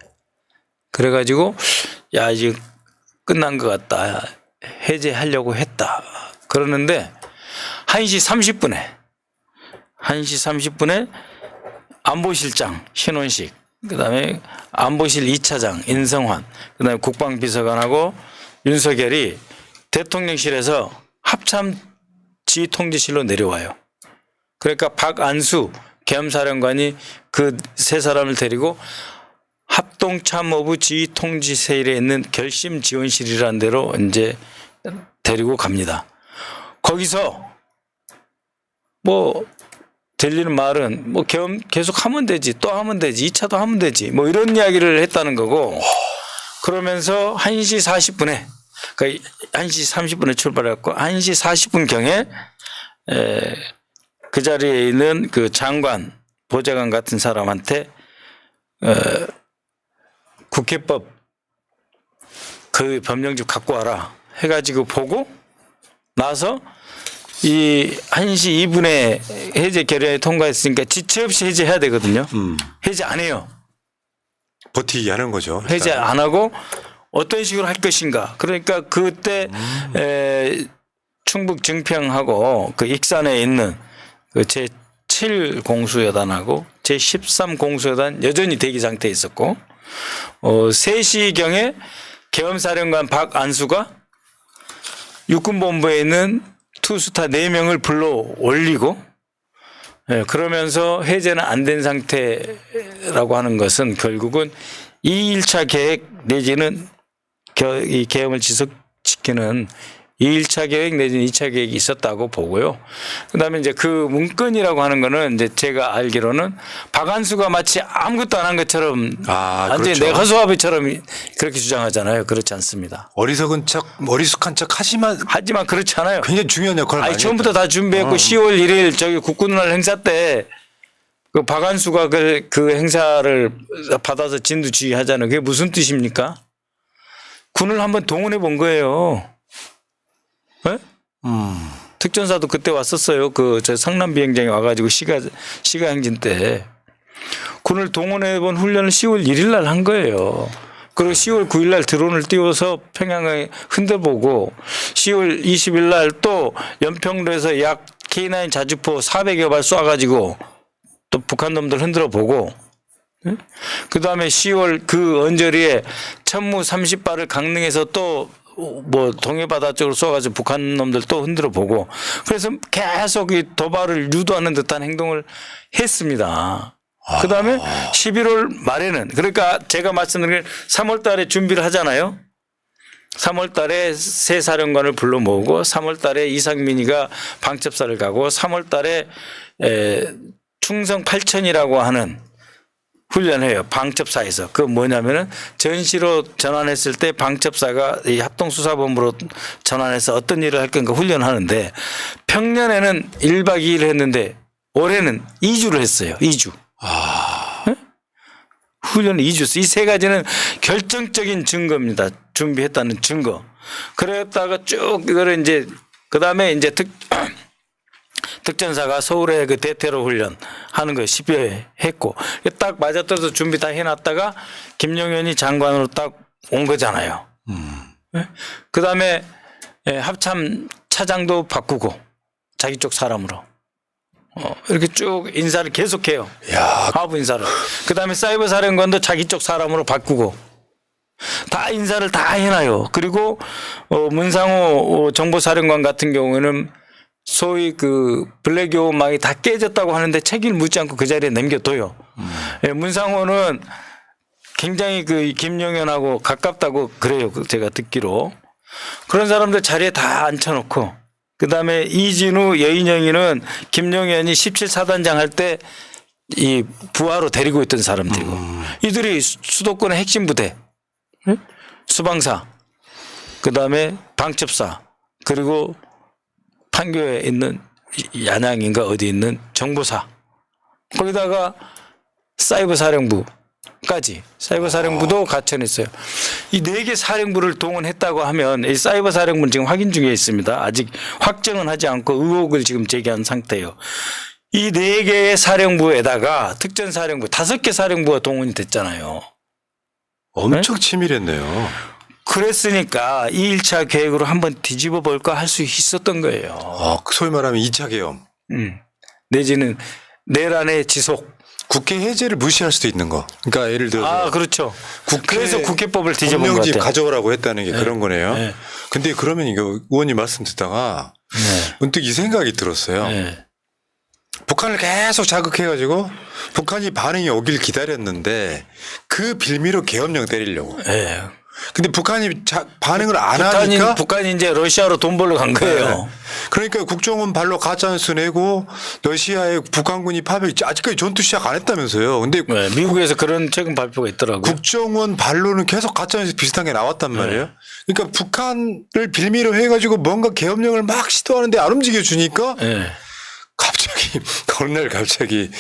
그래가지고 야 이제 끝난 것 같다. 해제하려고 했다. 그러는데 1시 30분에 안보실장 신원식 그다음에 안보실 2차장 인성환 그다음에 국방비서관하고 윤석열이 대통령실에서 합참 지휘통제실로 내려와요. 그러니까 박안수 계엄사령관이 그 세 사람을 데리고 합동참모부 지휘통제실에 있는 결심지원실이라는 데로 이제 데리고 갑니다. 거기서 뭐 들리는 말은 뭐 계엄 계속 하면 되지 또 하면 되지 2차도 하면 되지 뭐 이런 이야기를 했다는 거고 그러면서 1시 40분에 그러니까 1시 30분에 출발했고 1시 40분경에 그 자리에 있는 그 장관 보좌관 같은 사람한테 국회법 그 법령집 갖고 와라 해가지고 보고 나서 이 1시 2분에 해제 결의안이 통과했으니까 지체 없이 해제해야 되거든요. 해제 안 해요. 버티기 하는 거죠. 해제 안 하고 어떤 식으로 할 것인가. 그러니까 그때 충북 증평하고 그 익산에 있는 그 제7 공수여단하고 제13 공수여단 여전히 대기 상태에 있었고 3시경에 계엄사령관 박안수가 육군본부에 있는 투스타 4명을 불러 올리고 그러면서 해제는 안 된 상태라고 하는 것은 결국은 2일차 계획 내지는 이 계엄을 지속시키는 2일차 계획 내지는 2차 계획이 있었다고 보고요. 그다음에 이제 그 문건이라고 하는 거는 이제 제가 알기로는 박안수가 마치 아무것도 안 한 것처럼 완전히 그렇죠. 내허수아비처럼 그렇게 주장하잖아요. 그렇지 않습니다. 어리석은 척, 어리숙한 척 하지만 그렇지 않아요. 굉장히 중요한 역할을 많이 처음부터 했다. 다 준비했고 10월 1일 저기 국군날 행사 때 그 박한수가 그 행사를 받아서 진두지휘하자는 그게 무슨 뜻입니까? 군을 한번 동원해 본 거예요. 네? 특전사도 그때 왔었어요. 저 성남 비행장에 와가지고 시가 행진 때 군을 동원해 본 훈련을 10월 1일 날 한 거예요. 그리고 10월 9일 날 드론을 띄워서 평양을 흔들보고 10월 20일 날 또 연평도에서 약 K9 자주포 400여 발 쏴가지고 또 북한 놈들 흔들어 보고 그 다음에 10월 그 언저리에 천무 30발을 강릉에서 또 뭐 동해바다 쪽으로 쏘아가지고 북한 놈들 또 흔들어 보고 그래서 계속 이 도발을 유도하는 듯한 행동을 했습니다. 그 다음에 11월 말에는 그러니까 제가 말씀드린 3월 달에 준비를 하잖아요. 3월 달에 새 사령관을 불러 모으고 3월 달에 이상민이가 방첩사를 가고 3월 달에 충성 8천이라고 하는 훈련해요. 방첩사에서. 그 뭐냐면은 전시로 전환했을 때 방첩사가 이 합동수사본부로 전환해서 어떤 일을 할 건가 훈련하는데 평년에는 1박 2일 했는데 올해는 2주를 했어요. 2주. 네? 훈련을 2주 했어요. 이 세 가지는 결정적인 증거입니다. 준비했다는 증거. 그랬다가 쭉 이거를 이제 그 다음에 이제 특전사가 서울에 그 대테러 훈련 하는 거 10여 했고 딱 맞아떨어서 준비 다 해놨다가 김용현이 장관으로 딱 온 거잖아요. 네? 그 다음에 합참 차장도 바꾸고 자기 쪽 사람으로 이렇게 쭉 인사를 계속해요. 하부 인사를. 그 다음에 사이버 사령관도 자기 쪽 사람으로 바꾸고 다 인사를 다 해놔요. 그리고 문상호 정보사령관 같은 경우에는 소위 그 블랙요망이 다 깨졌다고 하는데 책임을 묻지 않고 그 자리에 남겨둬요. 문상호는 굉장히 그 김용현하고 가깝다고 그래요. 제가 듣기로. 그런 사람들 자리에 다 앉혀놓고 그다음에 이진우 여인영이는 김용현이 17사단장 할 때 이 부하로 데리고 있던 사람들이고 이들이 수도권의 핵심 부대 수방사 그다음에 방첩사 그리고 판교에 있는 양양인가 어디 있는 정보사 거기다가 사이버 사령부까지 사이버 사령부도 갖춰냈어요. 이 4개 사령부를 동원했다고 하면 이 사이버 사령부는 지금 확인 중에 있습니다. 아직 확정은 하지 않고 의혹을 지금 제기한 상태예요. 이 4개의 사령부에다가 특전사령부 5개 사령부가 동원이 됐잖아요. 엄청 치밀했네요. 그랬으니까 2일차 계획으로 한번 뒤집어 볼까 할 수 있었던 거예요. 소위 말하면 2차 계엄. 내지는 내란의 지속. 국회 해제를 무시할 수도 있는 거. 그러니까 예를 들어서 그렇죠. 그래서 국회법을 뒤집은 것 법령집 같아요. 가져오라고 했다는 게 그런 거네요. 네. 근데 그러면 이거 의원님 말씀 듣다가 문득 이 생각이 들었어요. 네. 북한을 계속 자극해가지고 북한이 반응이 오길 기다렸는데 그 빌미로 계엄령 때리려고. 네. 근데 북한이 반응을 안 하니까 북한이 이제 러시아로 돈 벌러 간 거예요. 네. 그러니까 국정원 발로 가짜뉴스 내고 러시아의 북한군이 파병 아직까지 전투 시작 안 했다면서요. 근데 네. 미국에서 그런 최근 발표가 있더라고요. 국정원 발로는 계속 가짜뉴스 비슷한 게 나왔단 말이에요. 그러니까 북한을 빌미로 해가지고 뭔가 계엄령을 막 시도하는데 안 움직여 주니까 네. 갑자기 어느 날 갑자기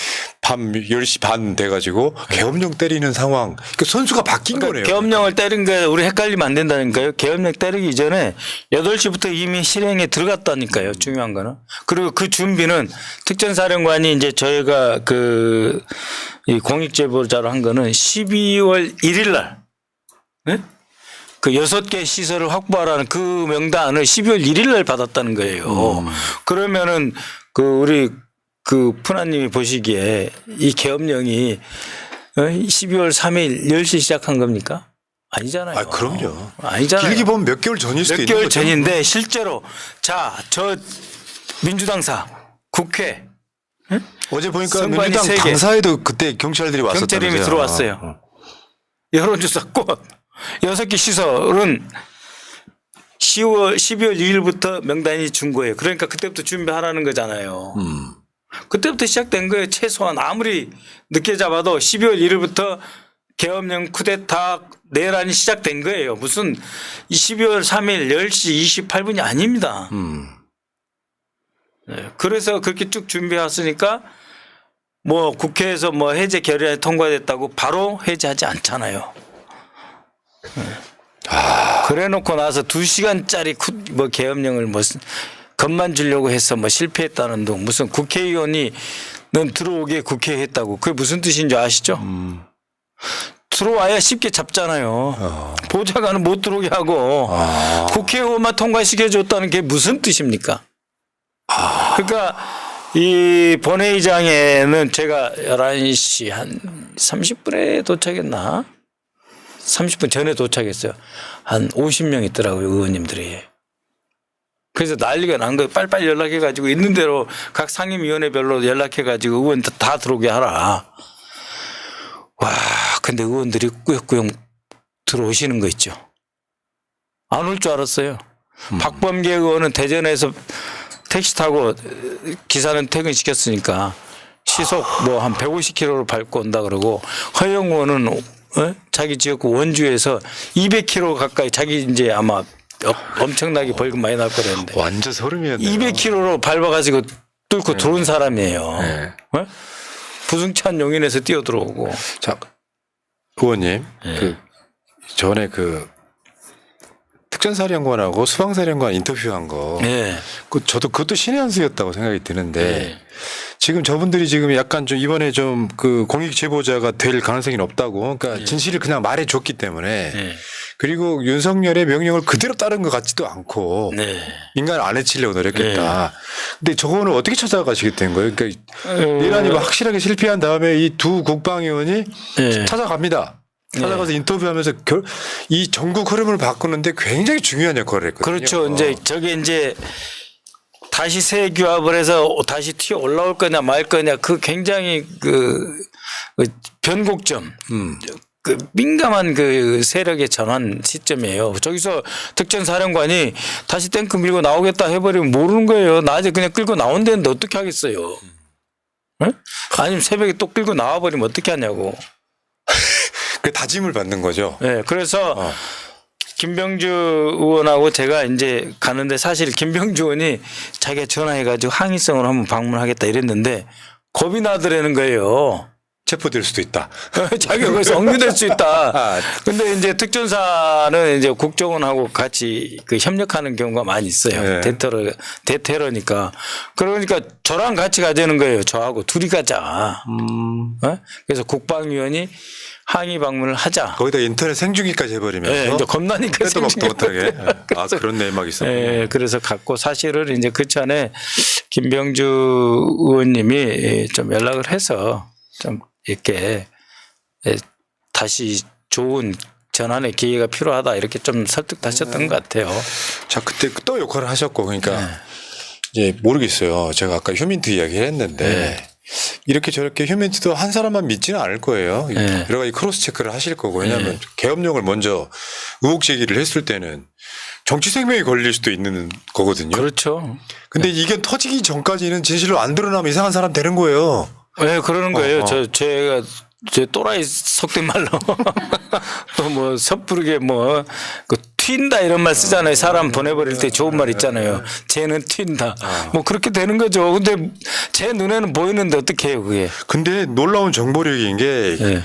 밤 10시 반 돼가지고 계엄령 때리는 상황. 그 선수가 바뀐 거네요. 계엄령을 때린 게 우리 헷갈리면 안 된다니까요. 계엄령 때리기 이전에 8시부터 이미 실행에 들어갔다니까요. 중요한 거는. 그리고 그 준비는 특전사령관이 이제 저희가 이 공익제보자로 한 거는 12월 1일 날 네? 그 6개 시설을 확보하라는 그 명단을 12월 1일 날 받았다는 거예요. 그러면은 우리 푸나님이 보시기에 이 계엄령이 12월 3일 10시 시작한 겁니까? 아니잖아요. 그럼요. 아니잖아요. 길게 보면 몇 개월 전일 수도 몇 있는 개월 거죠. 전인데 실제로 저 민주당사 국회 어제 보니까 선관위 민주당 3개. 당사에도 그때 경찰들이 왔었다면서요. 경찰이 들어왔어요. 여론조사 꽃 6개 시설은 12월 2일부터 명단이 준 거예요. 그러니까 그때부터 준비하라는 거잖아요. 그때부터 시작된 거예요. 최소한 아무리 늦게 잡아도 12월 1일부터 계엄령 쿠데타 내란이 시작된 거예요. 무슨 12월 3일 10시 28분이 아닙니다. 네. 그래서 그렇게 쭉 준비해왔으니까 뭐 국회에서 뭐 해제 결의안이 통과됐다고 바로 해제하지 않잖아요. 그래 놓고 나서 2시간짜리 뭐 계엄령을 무슨 겁만 주려고 해서 뭐 실패했다는 둥 무슨 국회의원이 넌 들어오게 국회에 했다고 그게 무슨 뜻인지 아시죠? 들어와야 쉽게 잡잖아요. 보좌관은 못 들어오게 하고 국회의원만 통과시켜줬다는 게 무슨 뜻입니까? 그러니까 이 본회의장에는 제가 11시 한 30분에 도착했나? 30분 전에 도착했어요. 한 50명 있더라고요, 의원님들이. 그래서 난리가 난 거예요. 빨리빨리 연락해가지고 있는 대로 각 상임위원회별로 연락해가지고 의원 다 들어오게 하라. 와, 근데 의원들이 꾸역꾸역 들어오시는 거 있죠. 안 올 줄 알았어요. 박범계 의원은 대전에서 택시 타고 기사는 퇴근시켰으니까 시속 뭐 한 150km로 밟고 온다 그러고 허영 의원은 자기 지역구 원주에서 200km 가까이 자기 이제 아마 엄청나게 벌금 많이 날 거랬는데 완전 소름이었네요. 200km로 밟아가지고 뚫고 들어온 사람이에요. 네. 부승찬 용인에서 뛰어 들어오고. 자, 의원님, 그 전에 그 특전사령관하고 수방사령관 인터뷰한 거, 저도 그것도 신의 한 수였다고 생각이 드는데 지금 저분들이 지금 약간 좀 이번에 좀 그 공익 제보자가 될 가능성이 없다고, 그러니까 진실을 그냥 말해줬기 때문에 그리고 윤석열의 명령을 그대로 따른 것 같지도 않고 인간을 안 해치려고 노력했다. 근데 저거는 어떻게 찾아가시게 된 거예요? 그러니까 내란이 확실하게 실패한 다음에 이 두 국방위원이 찾아갑니다. 찾아가서 인터뷰하면서 이 전국 흐름을 바꾸는데 굉장히 중요한 역할을 했거든요. 그렇죠. 이제 저게 이제 다시 새 규합을 해서 다시 튀어 올라올 거냐 말 거냐 그 굉장히 그 변곡점, 그 민감한 그 세력의 전환 시점이에요. 저기서 특전사령관이 다시 탱크 밀고 나오겠다 해버리면 모르는 거예요. 낮에 그냥 끌고 나온다는데 어떻게 하겠어요? 응? 아니면 새벽에 또 끌고 나와버리면 어떻게 하냐고. 그 다짐을 받는 거죠. 네, 그래서 김병주 의원하고 제가 이제 가는데 사실 김병주 의원이 자기가 전화해가지고 항의성으로 한번 방문하겠다 이랬는데 겁이 나더라는 거예요. 체포될 수도 있다. 자기가 거기서 억류될 수 있다. 근데 이제 특전사는 이제 국정원하고 같이 그 협력하는 경우가 많이 있어요. 대테러니까. 그러니까 저랑 같이 가자는 거예요. 저하고 둘이 가자. 그래서 국방위원이 항의 방문을 하자. 거기다 인터넷 생중계까지 해버리면서. 네, 이제 겁나니까 해도 막도 못하게. 아, 그런 내막이 있었군요. 네, 그래서 갔고 사실은 이제 그 전에 김병주 의원님이 좀 연락을 해서 좀 이렇게 다시 좋은 전환의 기회가 필요하다 이렇게 좀 설득하셨던 것 같아요. 자, 그때 또 역할을 하셨고 그러니까 이제 모르겠어요. 제가 아까 휴민트 이야기를 했는데 이렇게 저렇게 휴민트도 한 사람만 믿지는 않을 거예요. 여러 가지 크로스 체크를 하실 거고 왜냐하면 계엄령을 먼저 의혹 제기를 했을 때는 정치 생명이 걸릴 수도 있는 거거든요. 그렇죠. 근데 이게 터지기 전까지는 진실로 안 드러나면 이상한 사람 되는 거예요. 네, 그러는 거예요. 제가 제 또라이 속된 말로 또 뭐 섣부르게 뭐 그 튄다 이런 말 쓰잖아요. 사람 보내버릴 때 좋은 말 있잖아요. 쟤는 튄다. 뭐 그렇게 되는 거죠. 근데 제 눈에는 보이는데 어떻게 해요 그게. 근데 놀라운 정보력인 게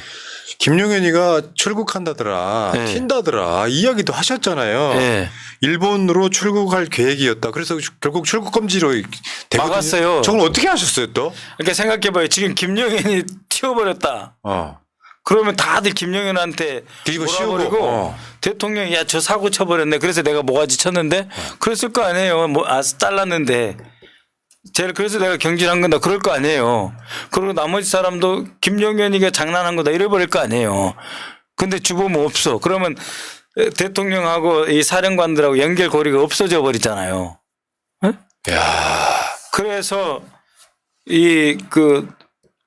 김용현이가 출국한다더라, 튄다더라 이 이야기도 하셨잖아요. 일본으로 출국할 계획이었다. 그래서 결국 출국 금지로 되거든요. 막았어요. 저걸 어떻게 하셨어요 또? 그러니까 생각해봐요. 지금 김용현이 튀어버렸다. 그러면 다들 김용현한테 뒤집어 몰아버리고 씌우고 대통령이 야 저 사고 쳐버렸네. 그래서 내가 뭐가지 쳤는데 그랬을 거 아니에요. 뭐 잘랐는데. 그래서 내가 경질한 건다 그럴 거 아니에요. 그리고 나머지 사람도 김용현이가 장난한 거다 이래버릴 거 아니에요. 근데 주범은 없어. 그러면 대통령하고 이 사령관들하고 연결고리가 없어져 버리잖아요. 야. 그래서 이 그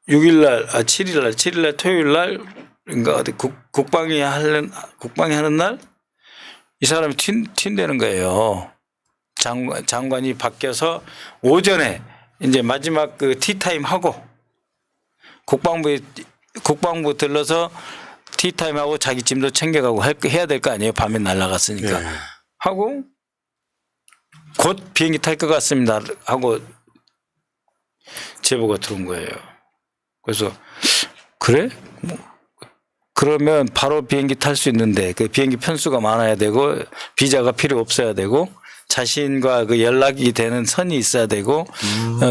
6일날, 7일날 토요일날 그러니까 어디 국방이 하는 날 이 사람이 튄다는 거예요. 장관이 바뀌어서 오전에 이제 마지막 그 티타임 하고 국방부 들러서 티타임 하고 자기 짐도 챙겨가고 해야 될 거 아니에요. 밤에 날아갔으니까. 하고 곧 비행기 탈 것 같습니다. 하고 제보가 들어온 거예요. 그래서 그래? 뭐 그러면 바로 비행기 탈 수 있는데 그 비행기 편수가 많아야 되고 비자가 필요 없어야 되고 자신과 그 연락이 되는 선이 있어야 되고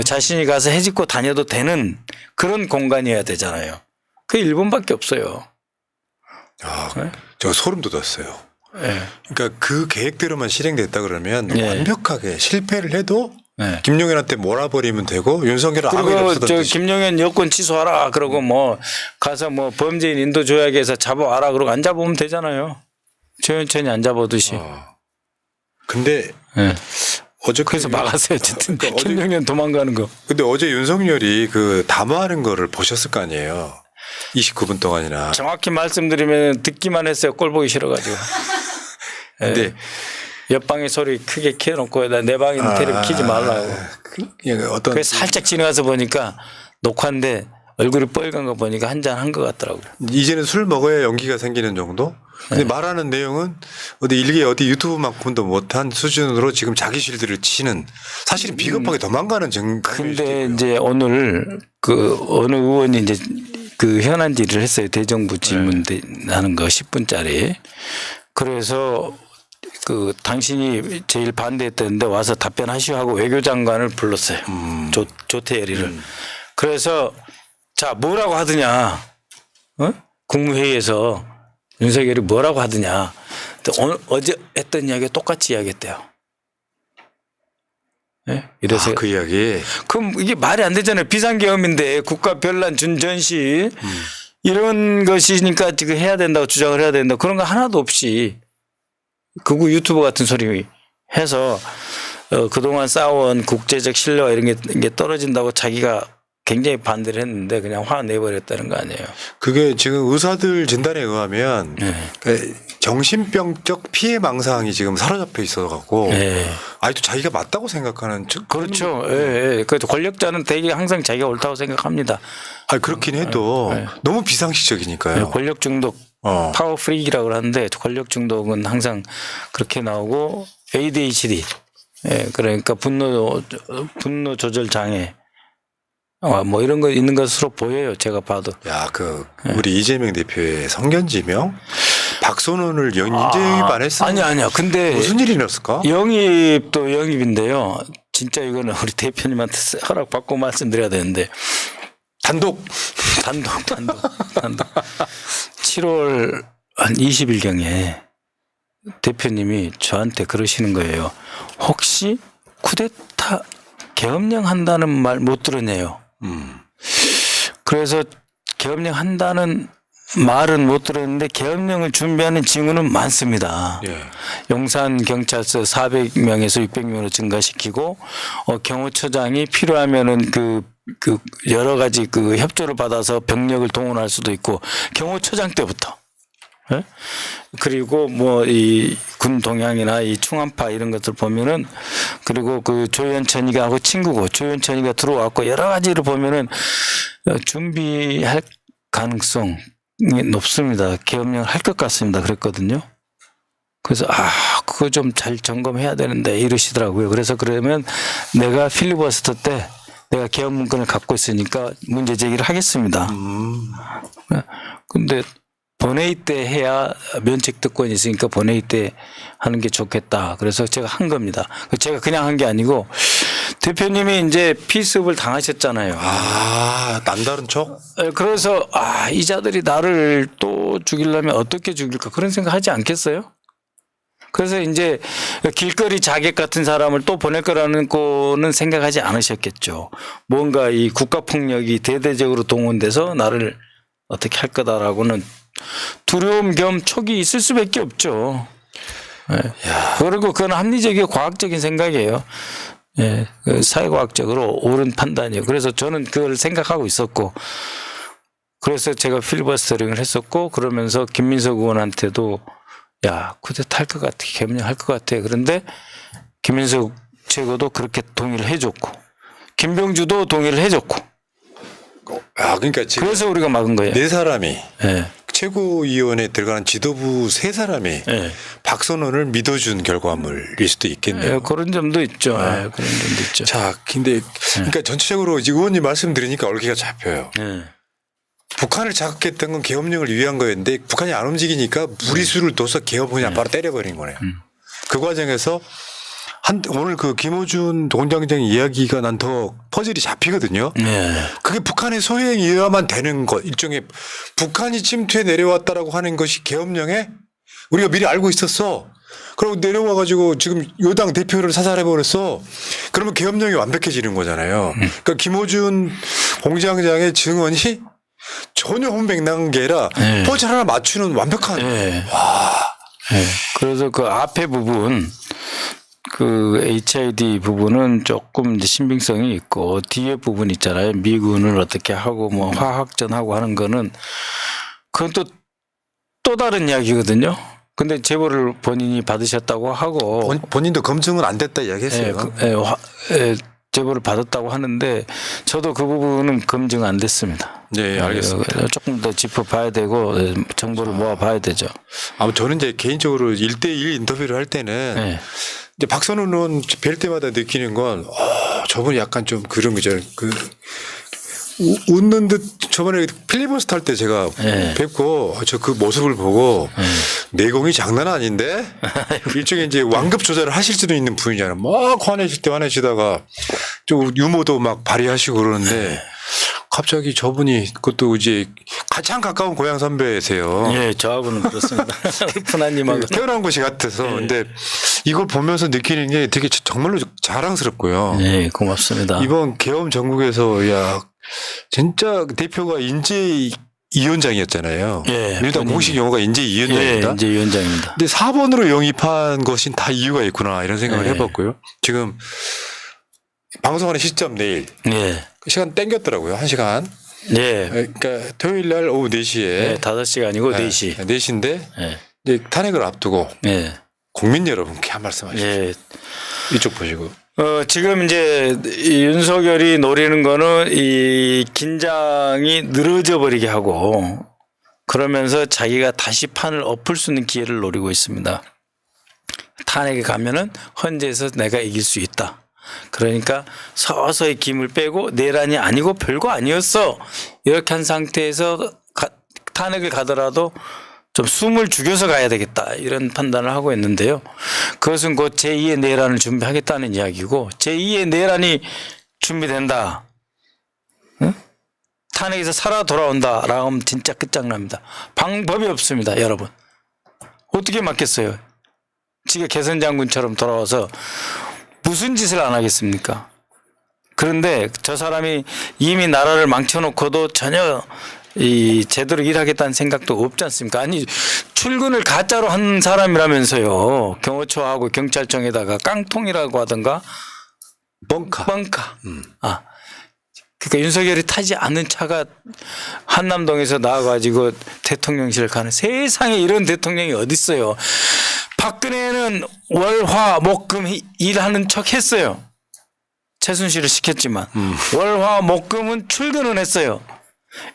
자신이 가서 해집고 다녀도 되는 그런 공간이어야 되잖아요. 그게 일본밖에 없어요. 아, 네? 저 소름 돋았어요. 네. 그러니까 그 계획대로만 실행됐다 그러면 네. 완벽하게 실패를 해도 네. 김용현한테 몰아버리면 되고 윤석열은 아무 일 그리고 없었던 저 듯이. 김용현 여권 취소하라 그러고 뭐 가서 뭐 범죄인 인도 조약에서 잡아와라 그러고 안 잡으면 되잖아요. 조현천이 안 잡아두시. 근데 네. 어저께 그래서 막았어요. 어쨌든 그러니까 어제- 김용현 도망가는 거. 근데 어제 윤석열이 그 담화하는 거를 보셨을 거 아니에요. 29분 동안이나. 정확히 말씀드리면 듣기만 했어요. 꼴 보기 싫어가지고. 근데 옆방의 소리 크게 키워놓고 내 방에는 테레비 키지 말라고. 그냥 어떤 그래서 살짝 지나가서 보니까 녹화인데 얼굴이 빨간 거 보니까 한잔 한 것 같더라고요. 이제는 술 먹어야 연기가 생기는 정도? 근데 말하는 내용은 어디 일개 어디 유튜브만큼도 못한 수준으로 지금 자기 실드를 치는 사실은 비겁하게 도망가는 근데 이제 오늘 그 어느 의원이 이제 그 현안 질의를 했어요. 대정부 질문 하는 거 10분짜리. 그래서 그 당신이 제일 반대했다는데 와서 답변하시오 하고 외교장관을 불렀어요. 조태열이를. 그래서 자 뭐라고 하더냐. 어? 국무회의에서 윤석열이 뭐라고 하더냐. 오늘 어제 했던 이야기가 똑같이 이야기했대요. 네? 이래서 그 이야기. 그럼 이게 말이 안 되잖아요. 비상계엄인데 국가 별난 준전시 이런 것이니까 지금 해야 된다고 주장을 해야 된다. 그런 거 하나도 없이 극우 유튜버 같은 소리 해서 그동안 쌓아온 국제적 신뢰와 이런 게 떨어진다고 자기가 굉장히 반대를 했는데 그냥 화 내버렸다는 거 아니에요. 그게 지금 의사들 진단에 의하면 그 정신병적 피해 망상이 지금 사로잡혀 있어갖고 네. 아직도 자기가 맞다고 생각하는 그렇죠. 예, 예. 그래도 권력자는 되게 항상 자기가 옳다고 생각합니다. 그렇긴 해도 너무 예, 비상식적이니까요. 권력 중독, 파워 프리기라고 하는데 권력 중독은 항상 그렇게 나오고 ADHD, 예, 그러니까 분노 조절 장애, 뭐 이런 거 있는 것으로 보여요. 제가 봐도. 야, 우리 이재명 대표의 성견지명 박선원을 인재 영입 아니야. 근데 무슨 일이 났을까? 영입도 영입인데요. 진짜 이거는 우리 대표님한테 허락 받고 말씀드려야 되는데 단독. 7월 한 20일경에 대표님이 저한테 그러시는 거예요. 혹시 쿠데타 계엄령 한다는 말 못 들었네요. 그래서 계엄령 한다는 말은 못 들었는데 계엄령을 준비하는 징후는 많습니다. 예. 용산 경찰서 400명에서 600명으로 증가시키고 경호처장이 필요하면은 그 여러 가지 그 협조를 받아서 병력을 동원할 수도 있고 경호처장 때부터. 예? 그리고 뭐 이 군 동향이나 이 충암파 이런 것들 보면은 그리고 그 조현천이가 하고 친구고 조현천이가 들어왔고 여러 가지를 보면은 준비할 가능성이 높습니다. 계엄령을 할 것 같습니다. 그랬거든요. 그래서 그거 좀 잘 점검해야 되는데 이러시더라고요. 그래서 그러면 내가 필리버스터 때 내가 계엄 문건을 갖고 있으니까 문제 제기를 하겠습니다. 근데 본회의 때 해야 면책 특권이 있으니까 본회의 때 하는 게 좋겠다. 그래서 제가 한 겁니다. 제가 그냥 한 게 아니고 대표님이 이제 피습을 당하셨잖아요. 남다른 척? 그래서 이 자들이 나를 또 죽이려면 어떻게 죽일까 그런 생각 하지 않겠어요? 그래서 이제 길거리 자객 같은 사람을 또 보낼 거라는 거는 생각하지 않으셨겠죠. 뭔가 이 국가폭력이 대대적으로 동원돼서 나를 어떻게 할 거다라고는 두려움 겸 촉이 있을 수밖에 없죠. 네. 그리고 그건 합리적이고 과학적인 생각이에요. 네. 사회과학적으로 옳은 판단이에요. 그래서 저는 그걸 생각하고 있었고 그래서 제가 필리버스터링을 했었고 그러면서 김민석 의원한테도 야, 쿠데타 할 것 같아. 계엄령 할 것 같아. 그런데 김민석 최고도 그렇게 동의를 해줬고 김병주도 동의를 해줬고 그러니까 지금 그래서 우리가 막은 거예요. 네 사람이 네. 최고위원회에 들어가는 지도부 세 사람이 네. 박선원을 믿어준 결과물일 수도 있겠네요. 네, 그런 점도 있죠. 네, 그런 점도 있죠. 자, 근데 그러니까 전체적으로 의원님 말씀 들으니까 얼기가 잡혀요. 네. 북한을 자극했던 건 계엄령을 위한 거였는데 북한이 안 움직이니까 무리수를 둬서 계엄 그냥 바로 때려버린 거네요. 그 과정에서 오늘 그 김호준 동장장 이야기가 난 더 퍼즐이 잡히거든요. 그게 북한의 소행이어야만 되는 것. 일종의 북한이 침투해 내려왔다라고 하는 것이 계엄령에 우리가 미리 알고 있었어. 그리고 내려와 가지고 지금 여당 대표를 사살해 버렸어. 그러면 계엄령이 완벽해지는 거잖아요. 그러니까 김호준 공장장의 증언이 전혀 혼백난 게 아니라 퍼즐 하나 맞추는 완벽한. 그래서 그 앞에 부분 그 HID 부분은 조금 이제 신빙성이 있고 뒤에 부분 있잖아요. 미군을 어떻게 하고 뭐 화학전하고 하는 거는 그건 또 다른 이야기거든요. 근데 제보를 본인이 받으셨다고 하고 본인도 검증은 안 됐다 이야기했어요. 제보를 받았다고 하는데 저도 그 부분은 검증 안 됐습니다. 네, 알겠습니다. 조금 더 짚어봐야 되고 정보를 모아봐야 되죠. 아무튼 저는 이제 개인적으로 1대1 인터뷰를 할 때는 이제 박선훈 의원 뵐 때마다 느끼는 건 저분이 약간 좀 그런 거죠. 웃는 듯 저번에 필리버스터 할 때 제가 뵙고 저 그 모습을 보고 내공이 장난 아닌데 일종의 이제 완급 조절을 하실 수도 있는 분이잖아요. 막 화내실 때 화내시다가 좀 유머도 막 발휘하시고 그러는데 갑자기 저분이 그것도 이제 가장 가까운 고향 선배세요. 예, 저하고는 그렇습니다. 푸나님하고 태어난 곳이 같아서. 근데 이걸 보면서 느끼는 게 되게 정말로 자랑스럽고요. 네, 고맙습니다. 이번 계엄 전국에서 야 진짜 대표가 인재 위원장이었잖아요. 민주당 공식 용어가 인재 위원장입니다. 인재 위원장입니다. 근데 4번으로 영입한 것이 다 이유가 있구나 이런 생각을 해봤고요. 지금 방송하는 시점 내일 그 시간 땡겼더라고요. 1시간. 그러니까 토요일 날 오후 4시에 5시가 아니고 4시. 4시인데 이제 탄핵을 앞두고 국민 여러분께 한 말씀 하십시오. 이쪽 보시고. 지금 이제 윤석열이 노리는 거는 이 긴장이 늘어져 버리게 하고 그러면서 자기가 다시 판을 엎을 수 있는 기회를 노리고 있습니다. 탄핵에 가면은 헌재에서 내가 이길 수 있다. 그러니까 서서히 김을 빼고 내란이 아니고 별거 아니었어. 이렇게 한 상태에서 탄핵을 가더라도 좀 숨을 죽여서 가야 되겠다 이런 판단을 하고 있는데요. 그것은 곧 제2의 내란을 준비하겠다는 이야기고 제2의 내란이 준비된다. 탄핵에서 살아 돌아온다라고 하면 진짜 끝장납니다. 방법이 없습니다. 여러분. 어떻게 막겠어요. 지가 개선 장군처럼 돌아와서 무슨 짓을 안 하겠습니까? 그런데 저 사람이 이미 나라를 망쳐놓고도 전혀 이 제대로 일하겠다는 생각도 없지 않습니까? 아니 출근을 가짜로 한 사람이라면서요. 경호처하고 경찰청에다가 깡통이라고 하던가 뻥카. 그러니까 윤석열이 타지 않는 차가 한남동에서 나와가지고 대통령실 가는 세상에 이런 대통령이 어디 있어요. 박근혜는 월화 목금 일하는 척 했어요. 최순실을 시켰지만 월화 목금은 출근은 했어요.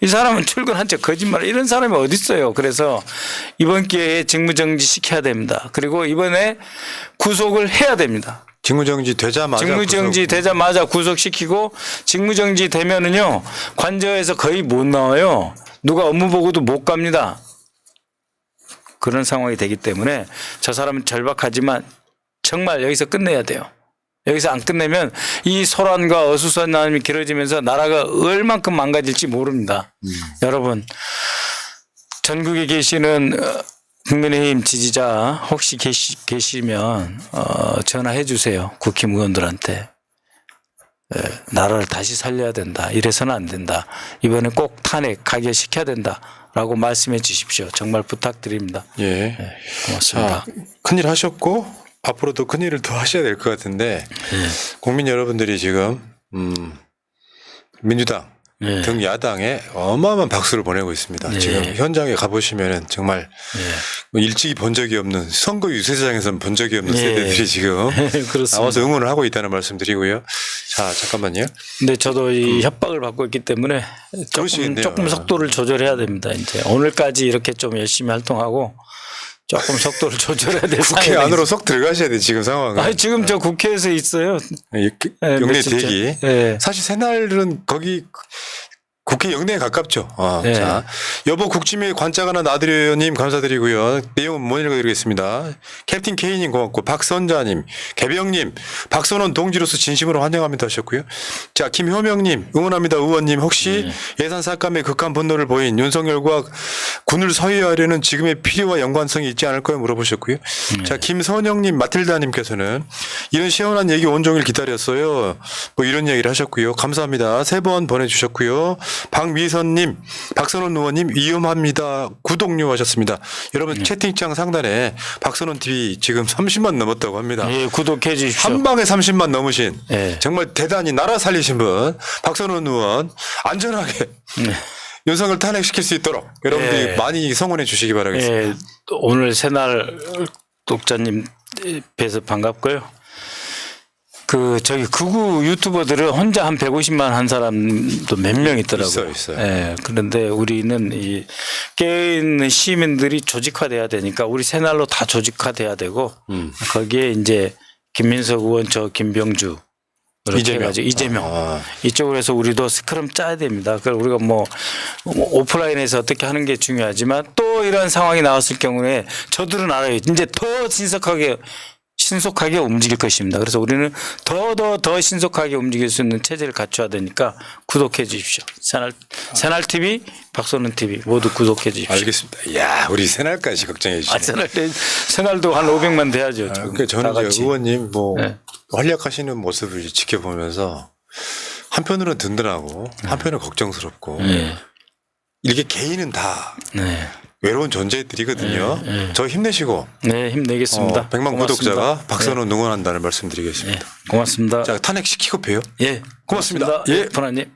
이 사람은 출근한 척 거짓말 이런 사람이 어디 있어요. 그래서 이번 기회에 직무정지 시켜야 됩니다. 그리고 이번에 구속을 해야 됩니다. 직무정지 되자마자 구속시키고 직무정지 되면은요 관저에서 거의 못 나와요. 누가 업무 보고도 못 갑니다. 그런 상황이 되기 때문에 저 사람은 절박하지만 정말 여기서 끝내야 돼요. 여기서 안 끝내면 이 소란과 어수선함이 길어지면서 나라가 얼만큼 망가질지 모릅니다. 여러분 전국에 계시는 국민의힘 지지자 혹시 계시면 전화해 주세요. 국힘의원들한테. 나라를 다시 살려야 된다. 이래서는 안 된다. 이번에 꼭 탄핵 가결시켜야 된다라고 말씀해 주십시오. 정말 부탁드립니다. 고맙습니다. 자, 큰일 하셨고 앞으로도 큰일을 더 하셔야 될 것 같은데 국민 여러분들이 지금 민주당 등 야당에 어마어마한 박수를 보내고 있습니다. 지금 현장에 가보시면은 정말 뭐 일찍이 본 적이 없는 선거 유세장에서는 본 적이 없는 세대들이 지금 나와서 응원을 하고 있다는 말씀드리고요. 자, 잠깐만요. 근데 저도 이 협박을 받고 있기 때문에 조금 속도를 조절해야 됩니다. 이제 오늘까지 이렇게 좀 열심히 활동하고 조금 속도를 조절해야 될 상황이 국회 안으로 쏙 들어가셔야 돼 지금 상황은. 아니 지금 저 국회에서 있어요. 영내 대기. 사실 새날은 거기 국회 영내에 가깝죠. 네. 자, 여보 국짐의 관짜가나 아들 의원님 감사드리고요. 내용은 못 읽어드리겠습니다. 캡틴 K님 고맙고 박선자님, 개병님, 박선원 동지로서 진심으로 환영합니다 하셨고요. 자, 김효명님 응원합니다 의원님. 혹시 예산 삭감에 극한 분노를 보인 윤석열과 군을 서해하려는 지금의 필요와 연관성이 있지 않을까요 물어보셨고요. 자, 김선영님, 마틸다님께서는 이런 시원한 얘기 온종일 기다렸어요. 뭐 이런 얘기를 하셨고요. 감사합니다. 3번 보내주셨고요. 박미선님, 박선원 의원님 위험합니다. 구독료 하셨습니다. 여러분 채팅창 상단에 박선원 TV 지금 30만 넘었다고 합니다. 예, 구독해 주십시오. 한 방에 30만 넘으신 예. 정말 대단히 나라 살리신 분 박선원 의원 안전하게 윤석열 탄핵시킬 수 있도록 여러분들이 예. 많이 성원해 주시기 바라겠습니다. 예, 오늘 새날 독자님 뵈서 반갑고요. 저기 극우 유튜버들은 혼자 한 150만 한 사람도 몇 명 있더라고요. 있어요. 예, 그런데 우리는 이 깨어있는 시민들이 조직화돼야 되니까 우리 새날로 다 조직화돼야 되고 거기에 이제 김민석 의원, 저 김병주 이렇게 이재명. 해가지고 이재명 아. 이쪽으로 해서 우리도 스크럼 짜야 됩니다. 그걸 우리가 뭐 오프라인에서 어떻게 하는 게 중요하지만 또 이런 상황이 나왔을 경우에 저들은 알아요. 이제 더 신속하게 움직일 것입니다. 그래서 우리는 더 신속하게 움직일 수 있는 체제를 갖춰야 되니까 구독해 주십시오. 새날 TV, 박선원 TV 모두 구독해 주십시오. 알겠습니다. 이야, 우리 새날까지 걱정해 주시네. 새날도 한 500만 돼야죠. 그러니까 저는 다 이제 같이. 의원님 뭐 네. 활약하시는 모습을 지켜보면서 한편으로는 든든하고 한편으로는 걱정스럽고 네. 이렇게 개인은 다 네. 외로운 존재들이거든요. 저 힘내시고 네, 힘내겠습니다. 100만 고맙습니다. 구독자가 박선원 응원한다는 말씀드리겠습니다. 네, 고맙습니다. 자, 탄핵시키고 봬요. 예, 고맙습니다. 고맙습니다. 예, 분하님.